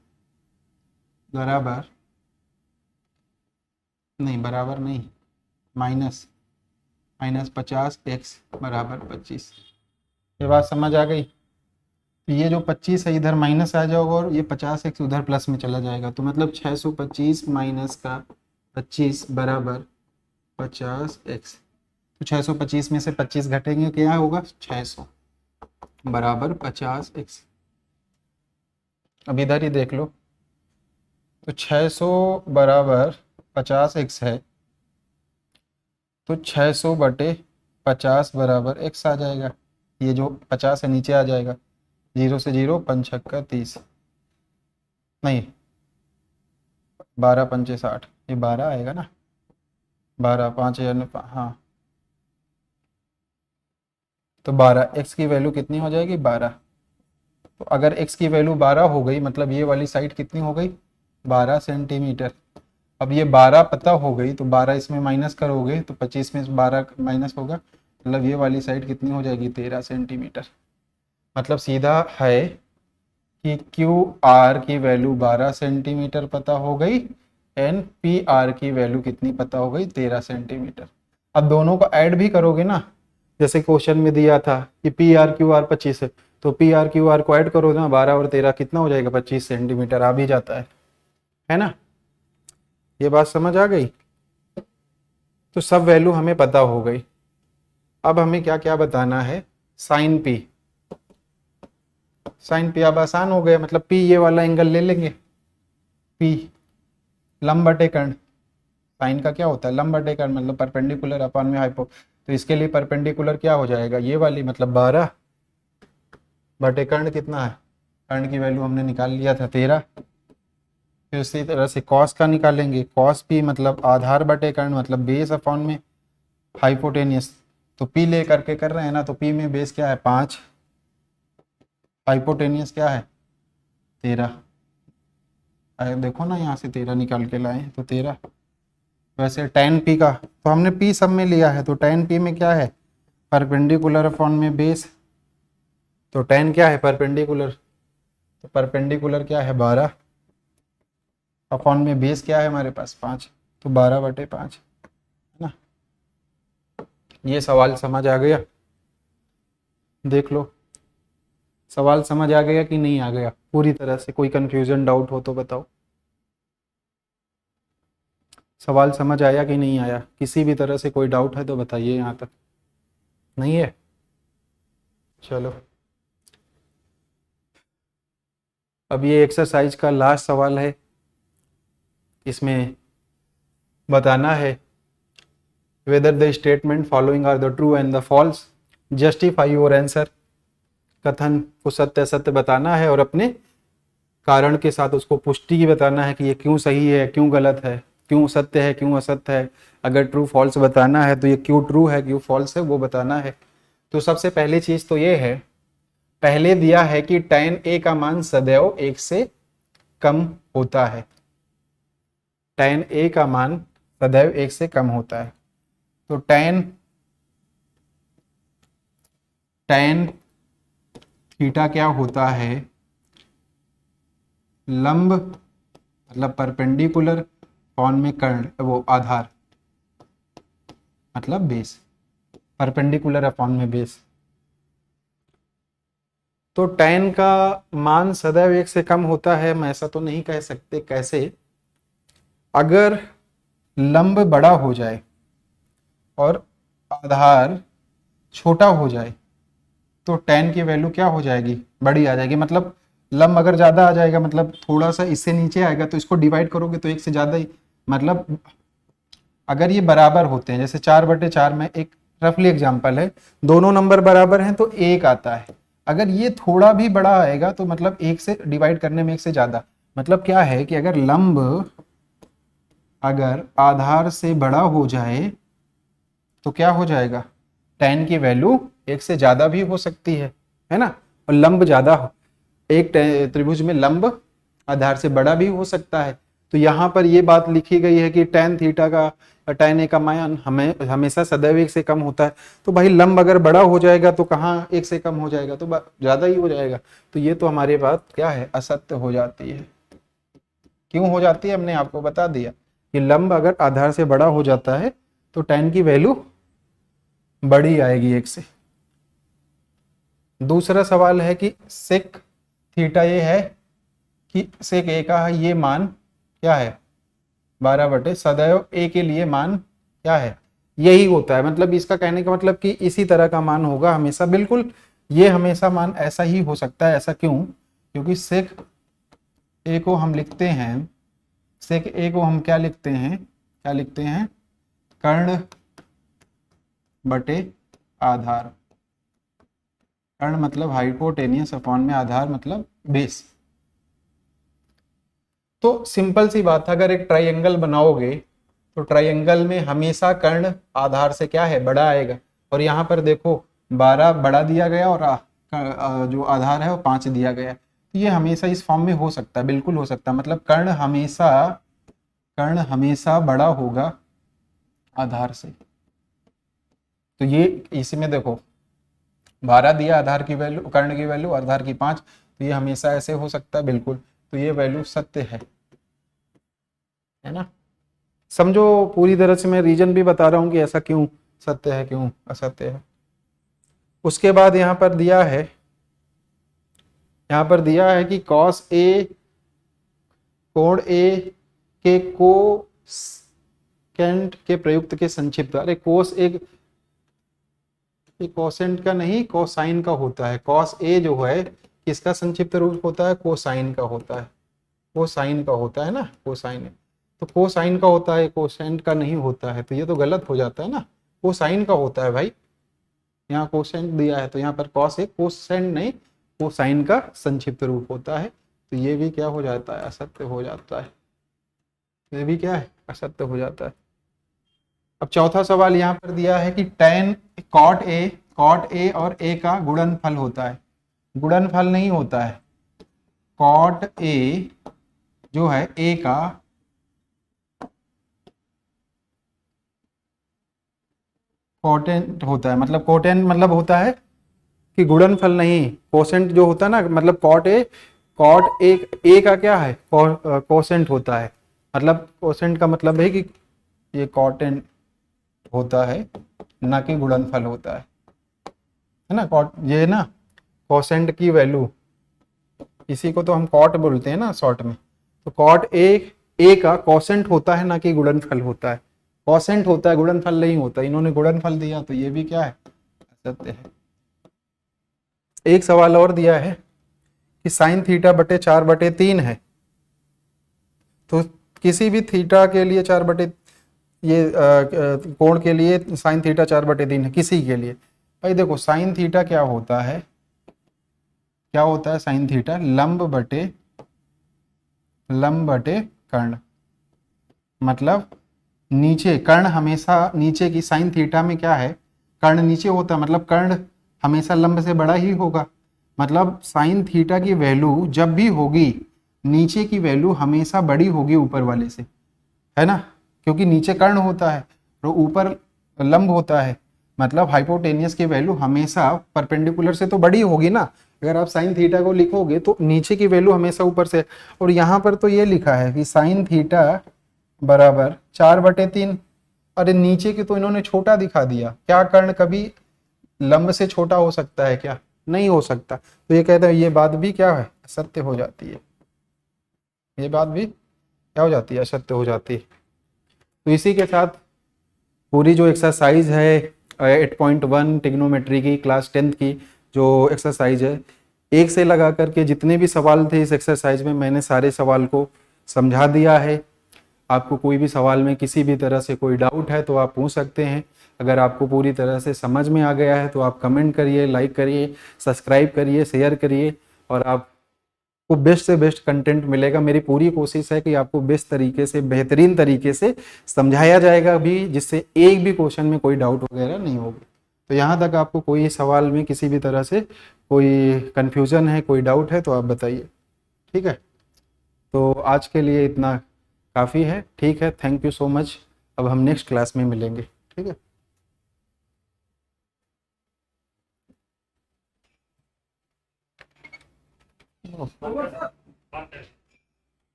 बराबर नहीं माइनस 50x बराबर 25। ये बात समझ आ गई। तो ये जो 25 है इधर माइनस आ जाएगा और ये 50x उधर प्लस में चला जाएगा, तो मतलब 625 माइनस का 25 बराबर 50x। तो 625 में से 25 घटेंगे क्या होगा 600 बराबर 50x। अब इधर ही देख लो, तो 600 बराबर 50x है, तो 600 बटे 50 बराबर x आ जाएगा, ये जो 50 है नीचे आ जाएगा, 0 से 0 5 छक्का 30 नहीं 12 पंचे 60, ये 12 आएगा ना, 12 5 हाँ, तो 12 x की वैल्यू कितनी हो जाएगी 12। तो अगर x की वैल्यू 12 हो गई मतलब ये वाली साइड कितनी हो गई 12 सेंटीमीटर। अब ये 12 पता हो गई तो 12 इसमें माइनस करोगे तो 25 में 12 माइनस होगा, मतलब ये वाली साइड कितनी हो जाएगी 13 सेंटीमीटर। मतलब सीधा है कि क्यू आर की वैल्यू 12 सेंटीमीटर पता हो गई एंड पी आर की वैल्यू कितनी पता हो गई 13 सेंटीमीटर। अब दोनों को ऐड भी करोगे ना, जैसे क्वेश्चन में दिया था कि पी आर क्यू आर 25 है, तो पी आर क्यू आर को ऐड करो ना, 12 और 13 कितना हो जाएगा 25 सेंटीमीटर आ भी जाता है ना। ये बात समझ आ गई। तो सब वैल्यू हमें पता हो गई। अब हमें क्या क्या बताना है, साइन पी। साइन पी अब आसान हो गया, मतलब पी ये वाला एंगल ले लेंगे, पी लंब बटे कर्ण। साइन का क्या होता है लंब बटे कर्ण, मतलब परपेंडिकुलर अपॉन में हाइपो, तो इसके लिए परपेंडिकुलर क्या हो जाएगा ये वाली, मतलब 12 बटे कर्ण कितना है, कर्ण की वैल्यू हमने निकाल लिया था 13। फिर उसी तरह से कॉस का निकालेंगे, कॉस पी मतलब आधार बटे कर्ण मतलब बेस अपॉन में हाइपोटेनियस। तो पी ले करके कर रहे हैं ना, तो पी में बेस क्या है 5, हाइपोटेनियस क्या है 13। देखो ना यहाँ से 13 निकाल के लाए तो 13। वैसे tan पी का तो हमने पी सब में लिया है, तो tan पी में क्या है परपेंडिकुलर अपॉन में बेस। तो tan क्या है परपेंडिकुलर, तो परपेंडिकुलर क्या है 12 अपॉन में बेस क्या है हमारे पास 5, तो 12 बटे 5 है ना। ये सवाल समझ आ गया, देख लो सवाल समझ आ गया कि नहीं आ गया पूरी तरह से, कोई कंफ्यूजन डाउट हो तो बताओ। सवाल समझ आया कि नहीं आया, किसी भी तरह से कोई डाउट है तो बताइए, यहाँ तक नहीं है। चलो अब ये एक्सरसाइज का लास्ट सवाल है, इसमें बताना है whether the statement following are the true and the false, justify your answer। कथन को सत्य सत्य बताना है और अपने कारण के साथ उसको पुष्टि की बताना है कि ये क्यों सही है क्यों गलत है, क्यों सत्य है क्यों असत्य है। अगर ट्रू फॉल्स बताना है तो ये क्यों ट्रू है क्यों फॉल्स है वो बताना है। तो सबसे पहली चीज तो ये है, पहले दिया है कि tan a का मान सदैव 1 से कम होता है, tan a का मान सदैव 1 से कम होता है। तो tan थीटा क्या होता है, लंब मतलब परपेंडिकुलर अपॉन में कर्ण वो आधार मतलब बेस, परपेंडिकुलर अपॉन में बेस। तो tan का मान सदैव 1 से कम होता है, हम ऐसा तो नहीं कह सकते, कैसे, अगर लंब बड़ा हो जाए और आधार छोटा हो जाए तो tan की वैल्यू क्या हो जाएगी बड़ी आ जाएगी। मतलब लंब अगर ज्यादा आ जाएगा, मतलब थोड़ा सा इससे नीचे आएगा तो इसको डिवाइड करोगे तो 1 से ज्यादा ही, मतलब अगर ये बराबर होते हैं, जैसे 4/4 में एक रफली एग्जांपल है, दोनों नंबर बराबर हैं तो 1 आता है। अगर ये थोड़ा भी बड़ा आएगा तो मतलब 1 से डिवाइड करने में 1 से ज्यादा, मतलब क्या है कि अगर लंब अगर आधार से बड़ा हो जाए तो क्या हो जाएगा, tan की वैल्यू 1 से ज्यादा भी हो सकती है ना। और लंब ज्यादा हो, एक त्रिभुज में लंब आधार से बड़ा भी हो सकता है। तो यहाँ पर ये बात लिखी गई है कि tan थीटा का tan a का मान हमें हमेशा सदैव 1 से कम होता है। तो भाई लंब अगर बड़ा हो जाएगा तो कहाँ 1 से कम हो जाएगा, तो ज्यादा ही हो जाएगा। तो ये तो हमारी बात क्या है असत्य हो जाती है। क्यों हो जाती है हमने आपको बता दिया कि लंब अगर आधार से बड़ा हो जाता है तो tan की वैल्यू बड़ी आएगी 1 से। दूसरा सवाल है कि सेक थीटा ये है कि सेक a का ये मान क्या है 12 सदैव a के लिए मान क्या है यही होता है। मतलब इसका कहने का मतलब कि इसी तरह का मान होगा हमेशा, बिल्कुल ये हमेशा मान ऐसा ही हो सकता है। ऐसा क्यों, क्योंकि सेक a को हम लिखते हैं, सेक a को हम क्या लिखते हैं कर्ण बटे आधार। कर्ण मतलब हाइपोटेनियस अपॉन में आधार मतलब बेस। तो सिंपल सी बात है, अगर एक ट्राइंगल बनाओगे तो ट्राइंगल में हमेशा कर्ण आधार से क्या है बड़ा आएगा। और यहाँ पर देखो 12 बड़ा दिया गया और जो आधार है वो 5 दिया गया। तो ये हमेशा इस फॉर्म में हो सकता है, बिल्कुल हो सकता है। मतलब कर्ण हमेशा बड़ा होगा आधार से। तो ये इसी में देखो 12 दिया आधार की वैल्यू, कर्ण की वैल्यू, आधार की 5, तो ये हमेशा ऐसे हो सकता है बिल्कुल। तो ये वैल्यू सत्य है ना। समझो पूरी तरह से, मैं रीजन भी बता रहा हूं कि ऐसा क्यों सत्य है क्यों असत्य है। उसके बाद यहाँ पर दिया है कि cos A कोण A के कोसेंट के प्रयुक्त के संक्षिप्त। अरे कोस एक कोसेंट का नहीं, कोसाइन का होता है। cos A जो है किसका संक्षिप्त रूप होता है? कोसाइन का होता है। कोसाइन का होता है ना, कोसाइन। तो कोसाइन का होता है, कोसेंट का नहीं होता है, तो ये तो गलत हो जाता है ना। कोसाइन का होता है भाई, यहाँ कोसेंट दिया है तो यहाँ पर cos एक कोसेंट नहीं, कोसाइन का संक्षिप्त रूप होता है। तो ये भी क्या हो जाता है? असत्य हो जाता है। ये भी क्या है? असत्य हो जाता है। अब चौथा सवाल यहाँ पर दिया है कि tan कॉट ए और ए का गुणनफल होता है। गुणनफल नहीं होता है। कॉट ए जो है ए का कोटेंट होता है। मतलब कोटेंट मतलब होता है कि गुणनफल नहीं, कोसेंट जो होता है ना, मतलब कॉट ए का क्या है? कोसेंट होता है। मतलब कोसेंट का मतलब है कि ये कोटेंट होता है, ना कि गुणनफल होता है ना। कॉट ये ना कोसेंट की वैल्यू, इसी को तो हम कॉट बोलते हैं ना शॉर्ट में। तो कॉट ए का कोसेंट होता है, ना कि गुणनफल होता है। कोसेंट होता है, गुणनफल नहीं होता। इन्होंने गुणनफल दिया तो ये भी क्या है? सत्य है। एक सवाल और दिया है कि साइन थीटा बटे 4/3 है। तो किसी भी थीटा के लिए 4 बटे ये कोण के लिए साइन थीटा 4/3 है, किसी के लिए। भाई देखो साइन थीटा क्या होता है? साइन थीटा लंब बटे कर्ण। मतलब नीचे कर्ण हमेशा नीचे की, साइन थीटा में क्या है? कर्ण नीचे होता है, मतलब कर्ण हमेशा लंब से बड़ा ही होगा। मतलब साइन थीटा की वैल्यू जब भी होगी, नीचे की वैल्यू हमेशा बड़ी होगी ऊपर वाले से, है ना। क्योंकि नीचे कर्ण होता है और ऊपर लंब होता है। मतलब हाइपोटेनियस की वैल्यू हमेशा परपेंडिकुलर से तो बड़ी होगी ना। अगर आप साइन थीटा को लिखोगे तो नीचे की वैल्यू हमेशा ऊपर से। और यहाँ पर तो ये लिखा है कि साइन थीटा बराबर 4/3। अरे नीचे की तो इन्होंने छोटा दिखा दिया। क्या कर्ण कभी लंब से छोटा हो सकता है क्या? नहीं हो सकता। तो ये कहते हैं ये बात भी क्या है? सत्य हो जाती है। ये बात भी क्या हो जाती है? असत्य हो जाती है। तो इसी के साथ पूरी जो एक्सरसाइज है 8.1 टिग्नोमेट्री की क्लास 10th की जो एक्सरसाइज है, एक से लगा करके जितने भी सवाल थे इस एक्सरसाइज में, मैंने सारे सवाल को समझा दिया है। आपको कोई भी सवाल में किसी भी तरह से कोई डाउट है तो आप पूछ सकते हैं। अगर आपको पूरी तरह से समझ में आ गया है तो आप कमेंट करिए, लाइक करिए, सब्सक्राइब करिए, शेयर करिए, और आपको बेस्ट से बेस्ट कंटेंट मिलेगा। मेरी पूरी कोशिश है कि आपको बेस्ट तरीके से, बेहतरीन तरीके से समझाया जाएगा भी, जिससे एक भी क्वेश्चन में कोई डाउट वगैरह नहीं होगी। तो यहाँ तक आपको कोई सवाल में किसी भी तरह से कोई कन्फ्यूज़न है, कोई डाउट है तो आप बताइए। ठीक है, तो आज के लिए इतना काफ़ी है। ठीक है, थैंक यू सो मच। अब हम नेक्स्ट क्लास में मिलेंगे। ठीक है।